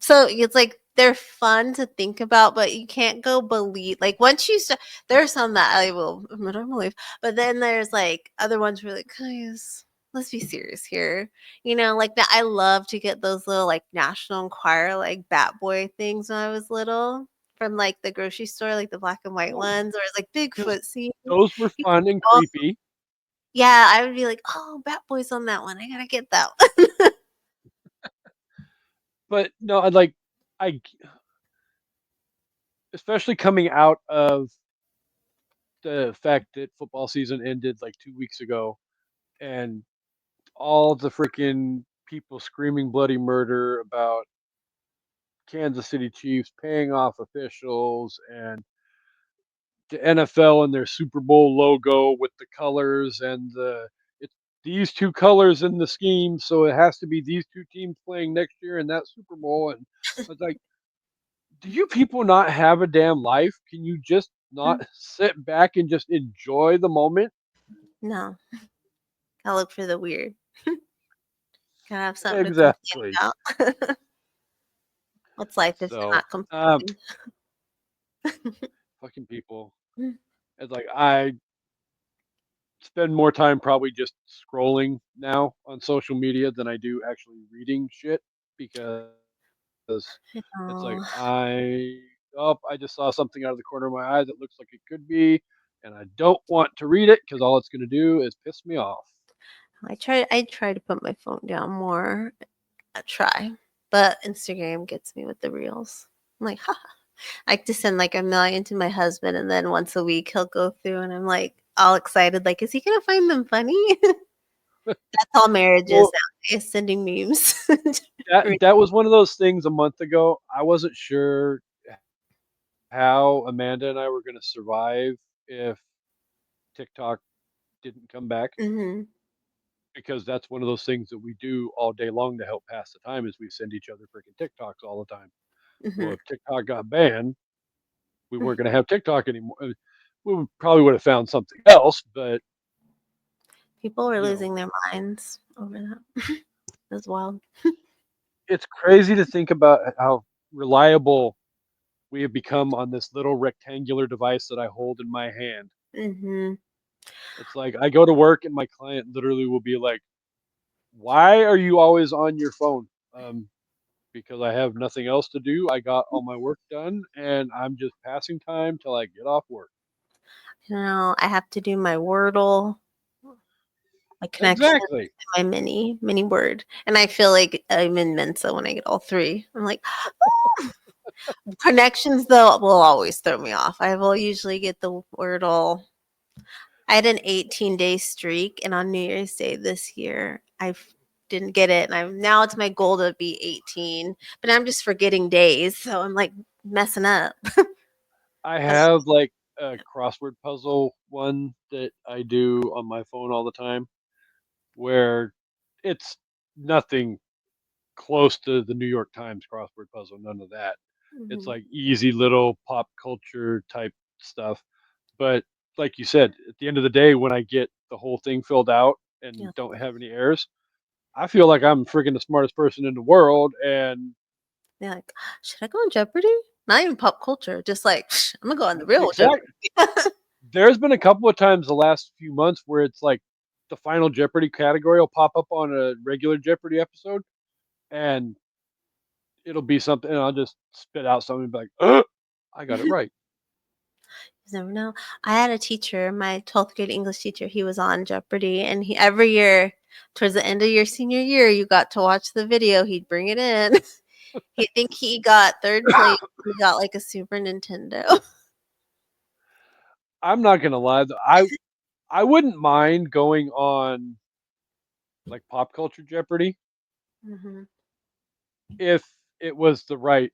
so it's like they're fun to think about, but you can't go believe. Like, once you start, there's some that I don't believe, but then there's like other ones where, like, guys, let's be serious here. Like that. I love to get those little like National Enquirer, like Bat Boy things when I was little from like the grocery store, like the black and white oh, ones, or it's like because Bigfoot. See, those were fun and oh, creepy. yeah, I would be like, oh, Bat Boy's on that one. I gotta get that one. But no, I especially coming out of the fact that football season ended like 2 weeks ago, and all the freaking people screaming bloody murder about Kansas City Chiefs paying off officials and the NFL and their Super Bowl logo with the colors and it's these two colors in the scheme, so it has to be these two teams playing next year in that Super Bowl. And I was like, do you people not have a damn life? Can you just not sit back and just enjoy the moment? No, I look for the weird. Gotta have something to complain Exactly. about. What's life if So, not complaining? fucking people. It's like I spend more time probably just scrolling now on social media than I do actually reading shit because it's like Oh, I just saw something out of the corner of my eye that looks like it could be, and I don't want to read it because all it's going to do is piss me off. I try to put my phone down more. I try, but Instagram gets me with the reels. I'm like, ha. I like to send like a million to my husband, and then once a week he'll go through, and I'm like all excited, like, is he gonna find them funny? That's all marriage is Well, nowadays, sending memes. that was one of those things a month ago. I wasn't sure how Amanda and I were going to survive if TikTok didn't come back, Hmm. because that's one of those things that we do all day long to help pass the time is we send each other freaking TikToks all the time. Well, Hmm. if TikTok got banned, we weren't going to have TikTok anymore. Probably would have found something else, but People were you know, losing their minds over that as well. it's crazy to think about how reliable we have become on this little rectangular device that I hold in my hand. Hmm. It's like I go to work and my client literally will be like, "Why are you always on your phone?" Because I have nothing else to do. I got all my work done and I'm just passing time till I get off work. I have to do my Wordle, my connection, Exactly. my mini word, and I feel like I'm in Mensa when I get all three. I'm like, connections though will always throw me off. I will usually get the Wordle. I had an 18-day streak, and on New Year's Day this year, didn't get it, and now it's my goal to be 18, but I'm just forgetting days, so I'm like messing up. I have like a crossword puzzle one that I do on my phone all the time where it's nothing close to the New York Times crossword puzzle, none of that. It's Mhm. like easy little pop culture type stuff. But like you said, at the end of the day, when I get the whole thing filled out and Yeah. don't have any errors, I feel like I'm freaking the smartest person in the world. And They're like, should I go on Jeopardy? Not even pop culture, just like I'm gonna go on the real exact, Jeopardy. there's been a couple of times the last few months where it's like the final Jeopardy category will pop up on a regular Jeopardy episode, and it'll be something, and I'll just spit out something and be like, I got it right. You never know. I had a teacher, my 12th grade English teacher. He was on Jeopardy, and he every year, towards the end of your senior year, you got to watch the video. He'd bring it in. He think he got third place. He got like a Super Nintendo. I'm not gonna lie though, I wouldn't mind going on like pop culture Jeopardy Hmm. if it was the right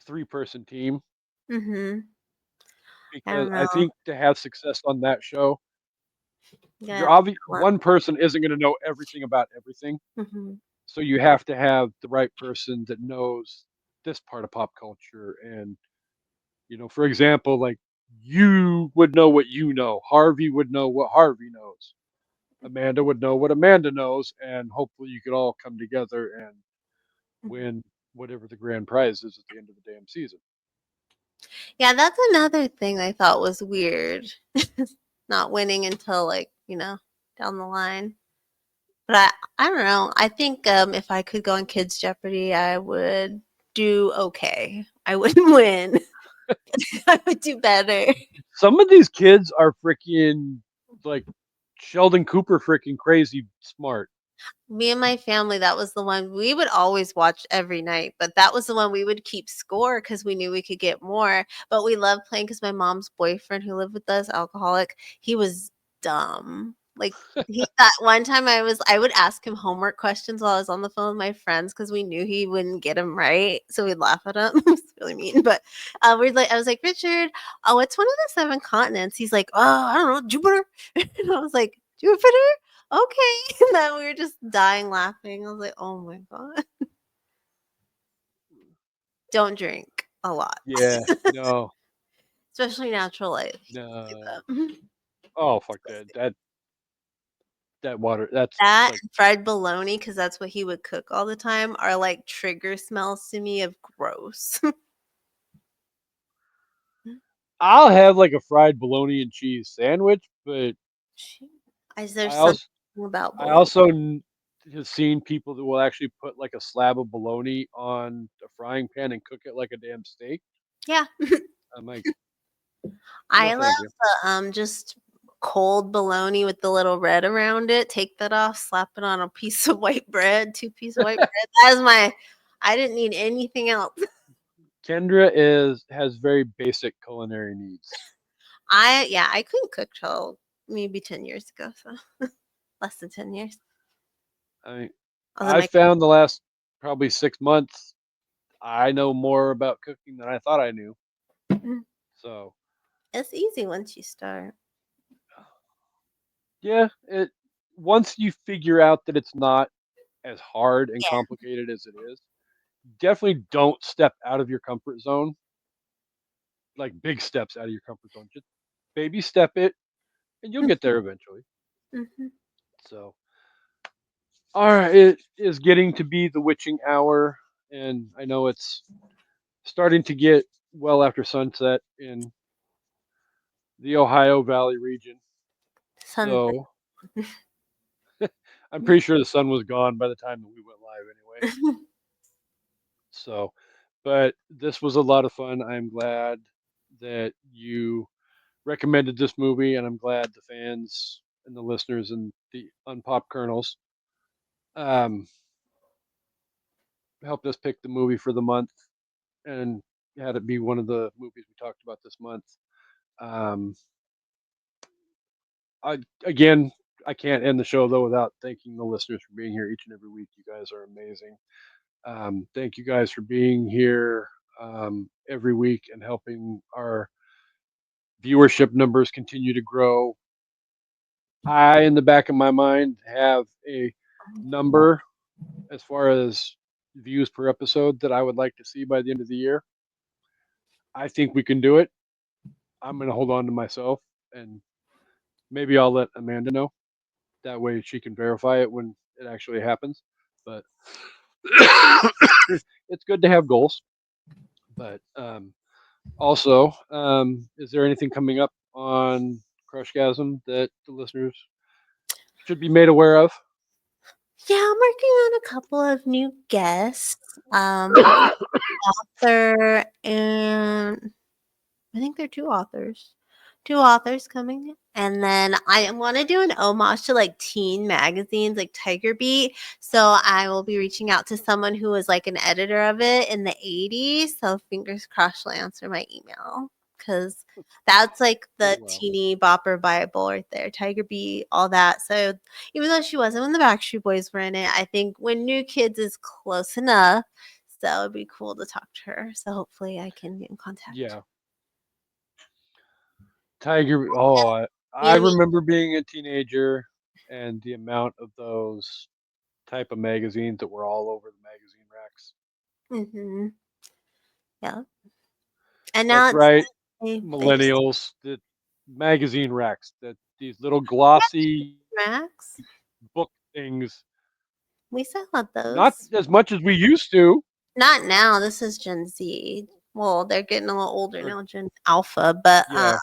3-person team, Hmm. I because don't I know. think to have success on that show, Yeah. one person isn't going to know everything about everything. Mm-hmm. So you have to have the right person that knows this part of pop culture. And, for example, like you would know what you know. Harvey would know what Harvey knows. Amanda would know what Amanda knows. And hopefully you could all come together and win whatever the grand prize is at the end of the damn season. Yeah, that's another thing I thought was weird. Not winning until like, down the line. But I don't know. I think if I could go on Kids Jeopardy, I would do okay. I wouldn't win. I would do better. Some of these kids are freaking like Sheldon Cooper freaking crazy smart. Me and my family, that was the one we would always watch every night, but that was the one we would keep score because we knew we could get more. But we loved playing because my mom's boyfriend who lived with us, alcoholic, he was dumb. Like that one time I would ask him homework questions while I was on the phone with my friends because we knew he wouldn't get them right. So we'd laugh at him. It's really mean. But I was like, Richard, oh, what's one of the 7 continents? He's like, oh, I don't know, Jupiter. And I was like, Jupiter? Okay. And then we were just dying laughing. I was like, oh my God. Don't drink a lot, Yeah, no, especially natural light. Say no. that. Oh fuck that. That water. That's That like and fried bologna, because that's what he would cook all the time, are like trigger smells to me of gross. I'll have like a fried bologna and cheese sandwich, but Is there I something also about I bologna? also have seen people that will actually put like a slab of bologna on a frying pan and cook it like a damn steak. Yeah. I'm like, no, I love thank you. the just cold bologna with the little red around it. Take that off, slap it on a piece of white bread, 2 pieces of white bread. That is I didn't need anything else. Kendra has very basic culinary needs. I couldn't cook till maybe 10 years ago. So Less than 10 years. I mean, Although I've found the last probably 6 months, I know more about cooking than I thought I knew. Mhm. So It's easy once you start. yeah, it once you figure out that it's not as hard and Yeah. complicated as it is, definitely don't step out of your comfort zone. Like big steps out of your comfort zone. Just baby step it, and you'll get there eventually. Mhm. So, all right, it is getting to be the witching hour, and I know it's starting to get well after sunset in the Ohio Valley region. Sun's So, I'm pretty sure the sun was gone by the time that we went live anyway. So, but this was a lot of fun. I'm glad that you recommended this movie, and I'm glad the fans and the listeners and the Unpop Kernels um, helped us pick the movie for the month and had it be one of the movies we talked about this month. Um, I again, I can't end the show though without thanking the listeners for being here each and every week. You guys are amazing. Thank you guys for being here every week and helping our viewership numbers continue to grow. I, in the back of my mind, have a number as far as views per episode that I would like to see by the end of the year. I think we can do it. I'm going to hold on to myself and maybe I'll let Amanda know. That way she can verify it when it actually happens. But it's good to have goals. But also, is there anything coming up on Crushgasm that the listeners should be made aware of? Yeah, I'm working on a couple of new guests. Author and I think they're two authors. Two authors coming. And then I want to do an homage to like teen magazines like Tiger Beat. So I will be reaching out to someone who was like an editor of it in the 80s. So fingers crossed she'll answer my email. Because that's like Oh, the well. teeny bopper Bible right there. Tiger Beat, all that. So even though she wasn't when the Backstreet Boys were in it, I think when New Kids is close enough. So it'd be cool to talk to her. So hopefully I can get in contact. Yeah. Tiger. Oh, I Yummy. remember being a teenager and the amount of those type of magazines that were all over the magazine racks. Mm-hmm. Yeah. And now That's it's right, they just millennials. The magazine racks. That these little glossy Max. book things. We still have Not those. as much as we used to. Not now. This is Gen Z. Well, they're getting a little older Or now, Gen Alpha, but yeah,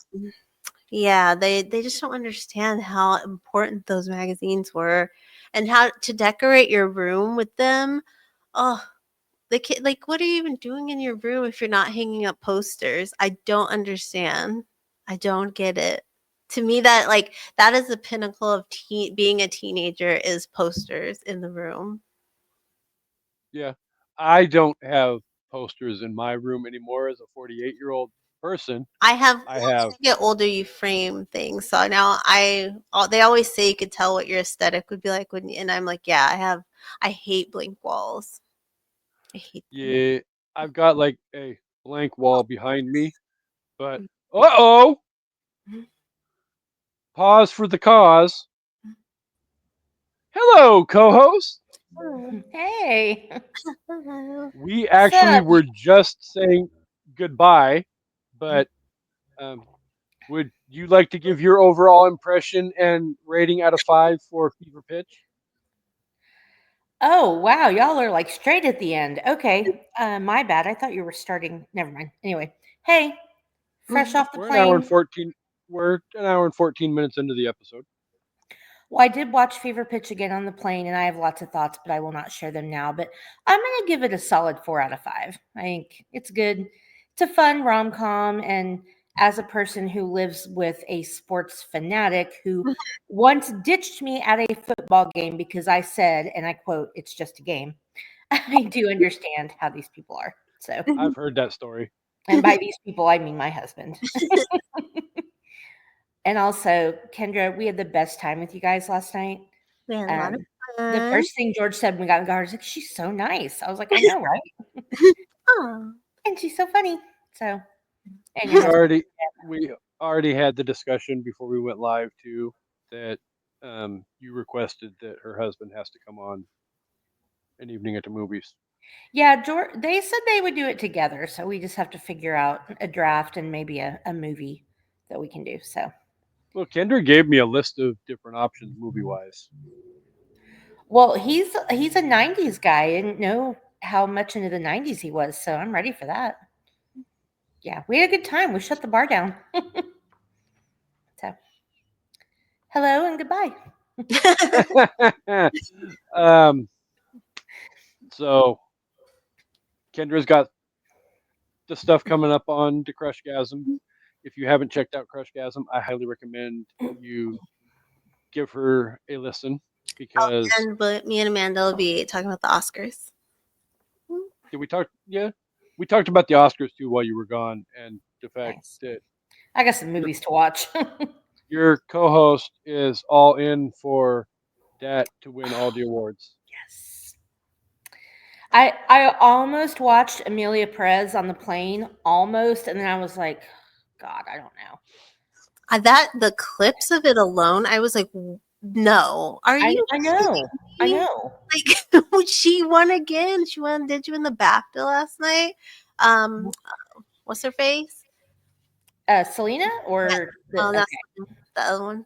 yeah, they just don't understand how important those magazines were and how to decorate your room with them. Oh, the kid, like, what are you even doing in your room if you're not hanging up posters? I don't understand. I don't get it. To me, that is the pinnacle of being a teenager is posters in the room. yeah. I don't have posters in my room anymore. As a 48-year-old person, I have I Once have. you get older, you frame things. So now they always say you could tell what your aesthetic would be like when, and I'm like, yeah, I hate blank walls. I hate them. Yeah, I've got like a blank wall behind me. But oh, pause for the cause. Hello, co-host. Hey. Hello. We So, actually were just saying goodbye, but um, would you like to give your overall impression and rating out of 5 for Fever Pitch? oh, wow. Y'all are like straight at the end. Okay. My bad. I thought you were starting. Never mind. Anyway, hey, fresh off the We're an hour and plane. 14. We're an hour and 14 minutes into the episode. Well, I did watch Fever Pitch again on the plane, and I have lots of thoughts, but I will not share them now. But I'm going to give it a solid 4 out of 5. I think it's good. It's a fun rom com. And as a person who lives with a sports fanatic who once ditched me at a football game because I said, and I quote, it's just a game, I do understand how these people are. So, I've heard that story. and by these people, I mean my husband. And also, Kendra, we had the best time with you guys last night. We had a lot of The fun. first thing George said when we got in the car was like, "She's so nice." I was like, "I know, right?" Aw. And she's so funny. So, and your We husband. already had the discussion before we went live too that you requested that her husband has to come on an evening at the movies. Yeah, George. They said they would do it together, so we just have to figure out a draft and maybe a movie that we can do. So, Well, Kendra gave me a list of different options movie wise. well, he's a '90s guy. I didn't know how much into the '90s he was, so I'm ready for that. Yeah, we had a good time. We shut the bar down. So, hello and goodbye. So Kendra's got the stuff coming up on the Crushgasm. If you haven't checked out Crushgasm, I highly recommend you give her a listen because But me and Amanda will be talking about the Oscars. did we talk? Yeah, we talked about the Oscars too while you were gone, and the fact Nice. that I got some movies to watch. your co-host is all in for that to win all the awards. Yes. I almost watched Amelia Perez on the plane, almost, and then I was like, God, I don't know. That the clips of it alone, I was like, no, are I you? know. I kidding me? know. Like she won again. She won. Did you win the BAFTA last night? What's her face? Selena or Oh, that's okay. the other one.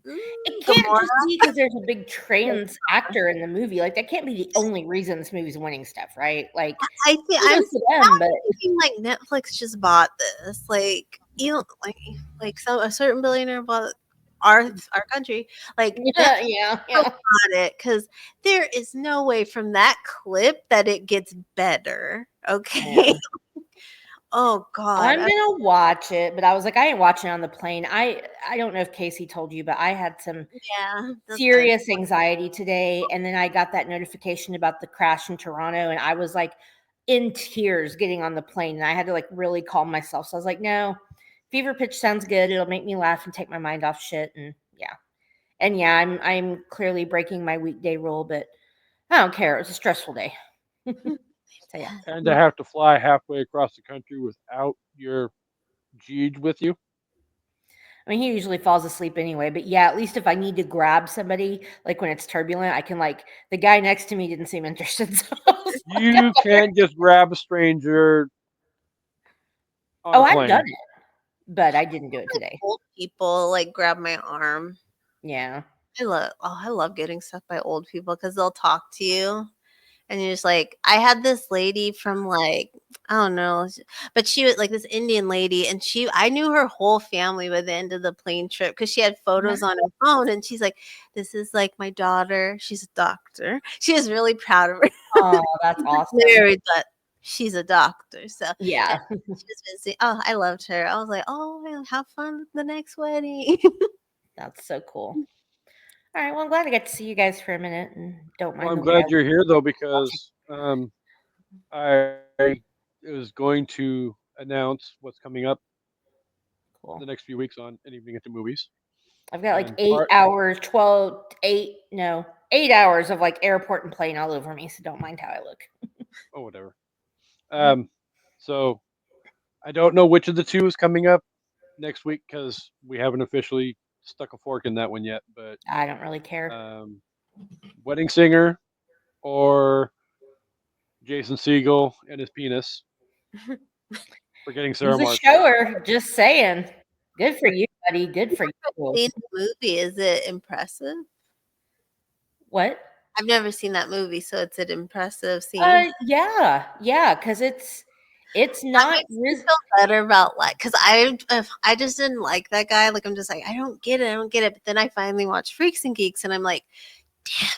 It can't just be because there's a big trans actor in the movie. Like that can't be the only reason this movie's winning stuff, right? Like I think I'm kudos to them, but thinking like Netflix just bought this. Like you know, like a certain billionaire bought our country. Like Netflix yeah. bought it because there is no way from that clip that it gets better. Okay. Yeah. Oh God. I'm gonna watch it, but I was like, I ain't watching it on the plane. I don't know if Kasey told you, but I had some Yeah. that's serious anxiety today, and then I got that notification about the crash in Toronto, and I was like in tears getting on the plane, and I had to like really calm myself. So I was like, no, Fever Pitch sounds good. It'll make me laugh and take my mind off shit, and yeah, I'm clearly breaking my weekday rule, but I don't care. It was a stressful day. So yeah. And to have to fly halfway across the country without your Jeej with you. I mean, he usually falls asleep anyway, but yeah, at least if I need to grab somebody, like when it's turbulent, I can like the guy next to me didn't seem interested. So I was like, You can't just grab a stranger on oh, a I've plane. done it, but I didn't do it today. Old people like grab my arm. Yeah. I love getting stuff by old people because they'll talk to you. And you're just like, I had this lady from like, I don't know, but she was like this Indian lady, and I knew her whole family by the end of the plane trip because she had photos on her phone, and she's like, this is like my daughter. She's a doctor. She was really proud of her. Oh, that's awesome. Married, but she's a doctor. So Yeah. she was busy. Oh, I loved her. I was like, oh, man, have fun at the next wedding. That's so cool. All right. Well, I'm glad I got to see you guys for a minute and don't mind Well, I'm the glad loud. you're here though because I was going to announce what's coming up Cool. the next few weeks on an evening at the movies. I've got like And 8 hours, 8 hours of like airport and plane all over me. So don't mind how I look. Oh, whatever. So I don't know which of the two is coming up next week because we haven't officially stuck a fork in that one yet. But I don't really care. Wedding Singer or Jason Segel and his penis. Forgetting Sarah He's a Marshall. shower. Just saying. Good for you, buddy. Good for you. Seen the movie. Is it impressive? What? I've never seen that movie, so it's an impressive scene. Yeah, because it's not. That makes me feel better about like, because I just didn't like that guy. Like I'm just like, I don't get it. But then I finally watched Freaks and Geeks, and I'm like, damn.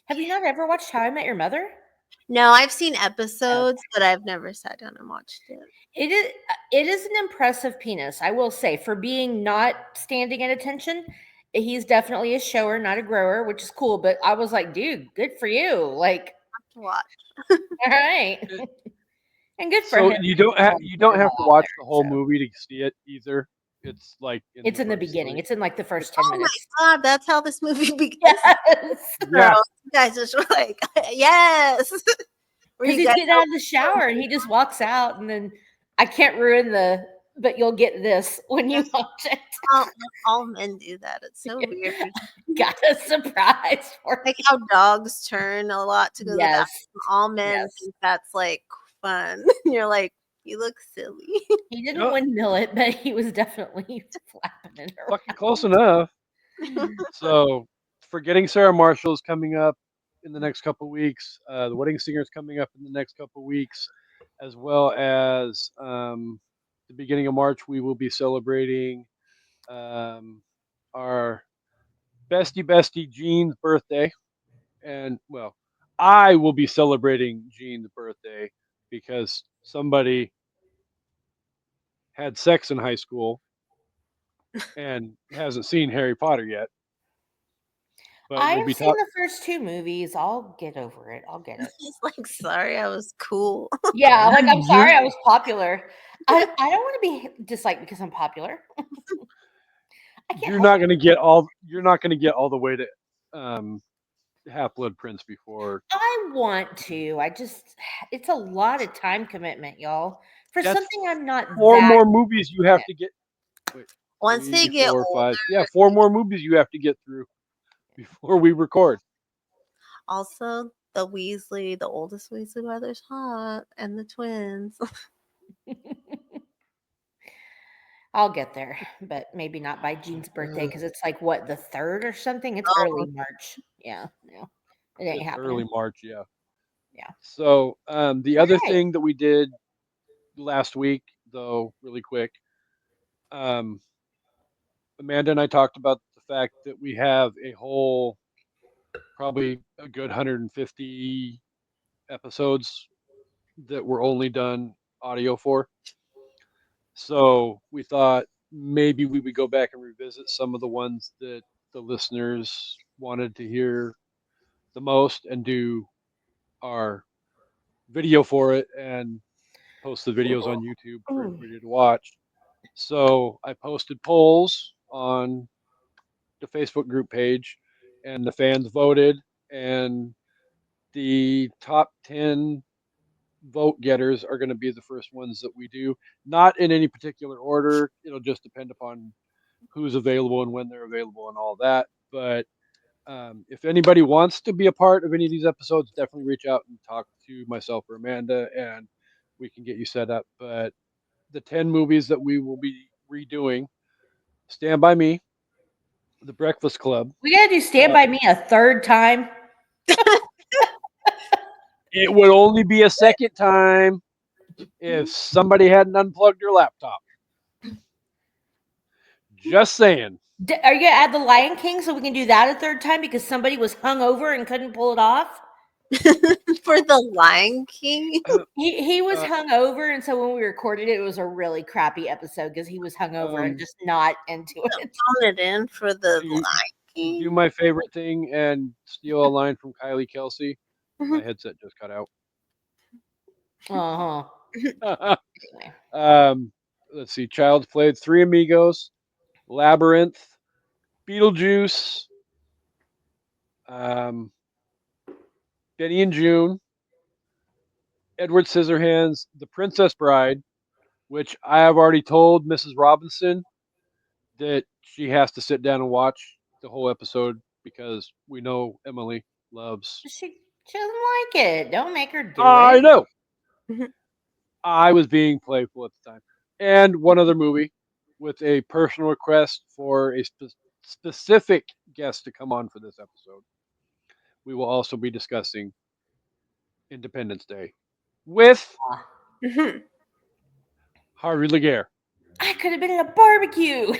Have you not ever watched How I Met Your Mother? No, I've seen episodes, but I've never sat down and watched it. It is an impressive penis, I will say, for being not standing at attention. He's definitely a shower, not a grower, which is cool. But I was like, dude, good for you. Like, To watch. all right, and good for So him. you don't have to watch the whole movie to see it either. It's like It's in the first beginning. three. It's in like the first 10 Oh my minutes. god, that's how this movie begins. Yes. Yeah. Girl, you guys just were like, yes. Were Because you he's guys getting out of the shower and he just walks out, and then I can't ruin but you'll get this when you watch it. all men do that. It's so weird. Got a surprise for Like you. how dogs turn a lot to go to the bathroom. Yes. All men Yes. think that's like fun. You're like, you look silly. He didn't Yep. windmill it, but he was definitely flapping it around. Fucking close enough. So, Forgetting Sarah Marshall is coming up in the next couple weeks. The Wedding Singer is coming up in the next couple weeks, as well as the beginning of March. We will be celebrating our bestie Jean's birthday, and well, I will be celebrating Jean's birthday because somebody had sex in high school and hasn't seen Harry Potter yet. But I we'll have be seen the first 2 movies. I'll get over it. I'll get it. He's like, sorry, I was cool. Yeah, like I'm You're- sorry I was popular. I don't want to be disliked because I'm popular. I can't You're help not gonna get all. You're not gonna get all the way to Half Blood Prince before. I want to. It's a lot of time commitment, y'all. For That's something I'm not Four that more movies you have to get. Wait, Once they get 4, older, 5. Yeah, 4 more movies you have to get through before we record. also the oldest Weasley brother's hot, and the twins. I'll get there, but maybe not by Jean's birthday because it's like what, the 3rd or something? It's early March. Yeah, no. It ain't It's happening. early March, yeah. Yeah. So the other Alright. thing that we did last week, though, really quick, Amanda and I talked about the fact that we have a whole, probably a good 150 episodes that were only done audio for. So we thought maybe we would go back and revisit some of the ones that the listeners wanted to hear the most and do our video for it and post the videos on YouTube for everybody to watch. So I posted polls on the Facebook group page and the fans voted, and the top 10 vote getters are going to be the first ones that we do, not in any particular order. It'll just depend upon who's available and when they're available and all that. But if anybody wants to be a part of any of these episodes, definitely reach out and talk to myself or Amanda, and we can get you set up. But the 10 movies that we will be redoing: Stand By Me, The Breakfast Club. We gotta do Stand By Me a 3rd time. It would only be a second time if somebody hadn't unplugged their laptop. Just saying. Are you gonna add The Lion King so we can do that a 3rd time because somebody was hungover and couldn't pull it off? For the Lion King. He was hungover, and so when we recorded it, it was a really crappy episode because he was hungover and just not into it. Phone it in for the Do- Lion Do King. my favorite thing and steal a line from Kylie Kelsey. My headset just cut out. Anyway. Let's see. Child's Play, Three Amigos, Labyrinth, Beetlejuice, Benny and June, Edward Scissorhands, The Princess Bride, which I have already told Mrs. Robinson that she has to sit down and watch the whole episode because we know Emily loves. She doesn't like it. Don't make her do I it. know. I was being playful at the time. And one other movie with a personal request for a specific guest to come on for this episode. We will also be discussing Independence Day with Harvey Laguerre. I could have been in a barbecue.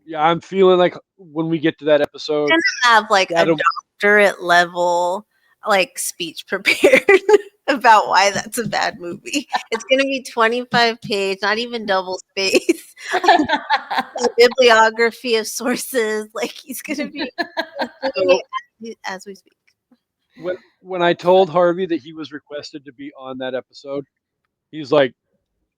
Yeah, I'm feeling like when we get to that episode, Have like a that'll- doctorate level like speech prepared about why that's a bad movie. It's gonna be 25 page, not even double space. A bibliography of sources. Like he's gonna be doing it as we speak. when I told Harvey that he was requested to be on that episode, he's like,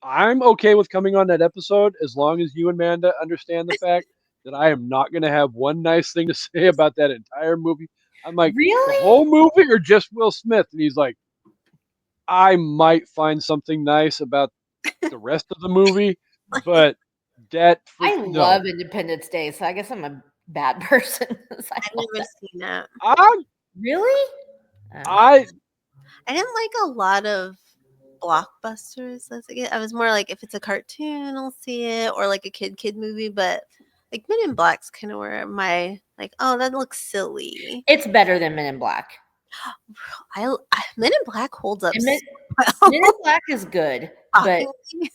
I'm okay with coming on that episode as long as you and Amanda understand the fact that I am not going to have one nice thing to say about that entire movie. I'm like, the Really? whole movie or just Will Smith? And he's like, I might find something nice about the rest of the movie, but I no. love Independence Day, so I guess I'm a bad person. 'cause I I've love never that. seen that. I Really? Oh. I I didn't like a lot of blockbusters as a kid. I was more like, if it's a cartoon, I'll see it, or like a kid movie. But like Men in Black's kind of where my like, oh, that looks silly. It's better than Men in Black. Men in Black holds up And Men so in Black is good, but shockingly.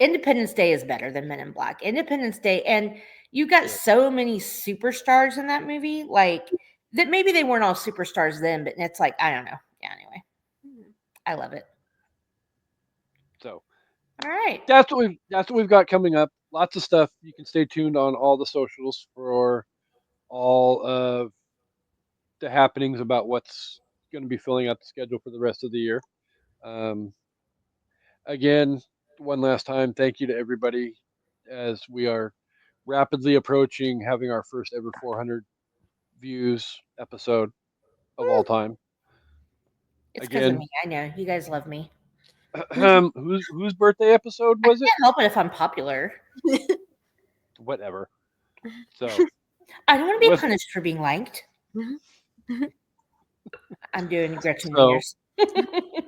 Independence Day is better than Men in Black. Independence Day, and you got so many superstars in that movie, like that maybe they weren't all superstars then, but it's like, I don't know. Yeah, anyway. I love it. so All right. that's what we've got coming up. Lots of stuff. You can stay tuned on all the socials for all of the happenings about what's going to be filling out the schedule for the rest of the year. Um, Again, one last time, thank you to everybody as we are rapidly approaching having our first ever 400 views episode of all time. It's because of Again, me. I know. You guys love me. whose birthday episode I was it? can't help it if I'm popular. Whatever. So I don't want to be with punished for being liked. I'm doing Gretchen so Wieners.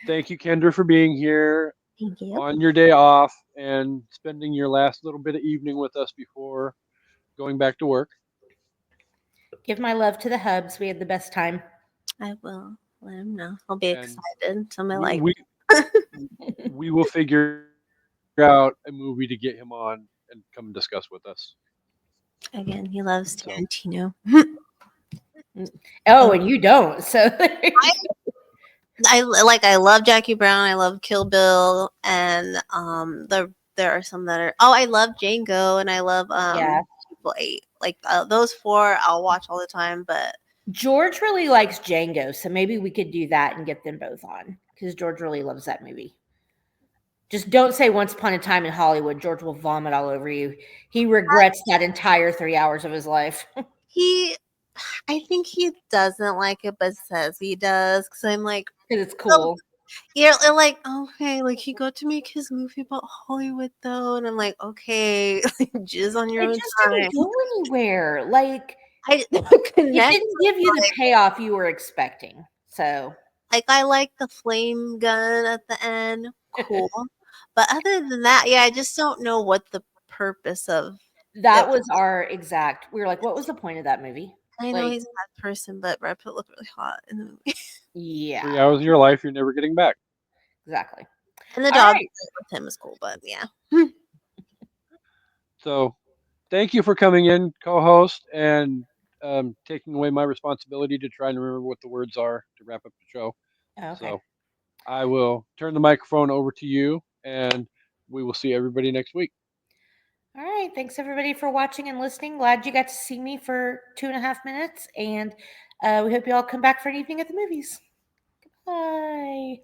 thank you, Kendra, for being here Thank you. on your day off and spending your last little bit of evening with us before going back to work. Give my love to the hubs. We had the best time. I will let him know. I'll be And excited. So I'm we, like, we we will figure out a movie to get him on and come discuss with us. again, he loves So Tarantino. Oh, and you don't. So I love Jackie Brown. I love Kill Bill, and there are some that are. Oh, I love Django, and I love yeah. People 8. Like those 4, I'll watch all the time. But George really likes Django, so maybe we could do that and get them both on because George really loves that movie. Just don't say Once Upon a Time in Hollywood. George will vomit all over you. He regrets that entire 3 hours of his life. I think he doesn't like it, but says he does. Because I'm like, Because it's cool. yeah, and like, okay, like he got to make his movie about Hollywood though, and I'm like, okay, jizz on your It own just time. didn't go anywhere. Like, I it connect. didn't give you the payoff you were expecting. So, Like I like the flame gun at the end, cool. But other than that, yeah, I just don't know what the purpose of that it. was our exact. We were like, what was the point of that movie? I know Like, he's a bad person, but Brad Pitt looked really hot in the movie, 3 yeah, hours of your life you're never getting back. exactly. and the All dog right. with him is cool. But yeah, So thank you for coming in, co-host, and taking away my responsibility to try and remember what the words are to wrap up the show. Okay. So I will turn the microphone over to you, and we will see everybody next week. All right. Thanks everybody for watching and listening. Glad you got to see me for 2.5 minutes, and we hope you all come back for an evening at the movies. Bye.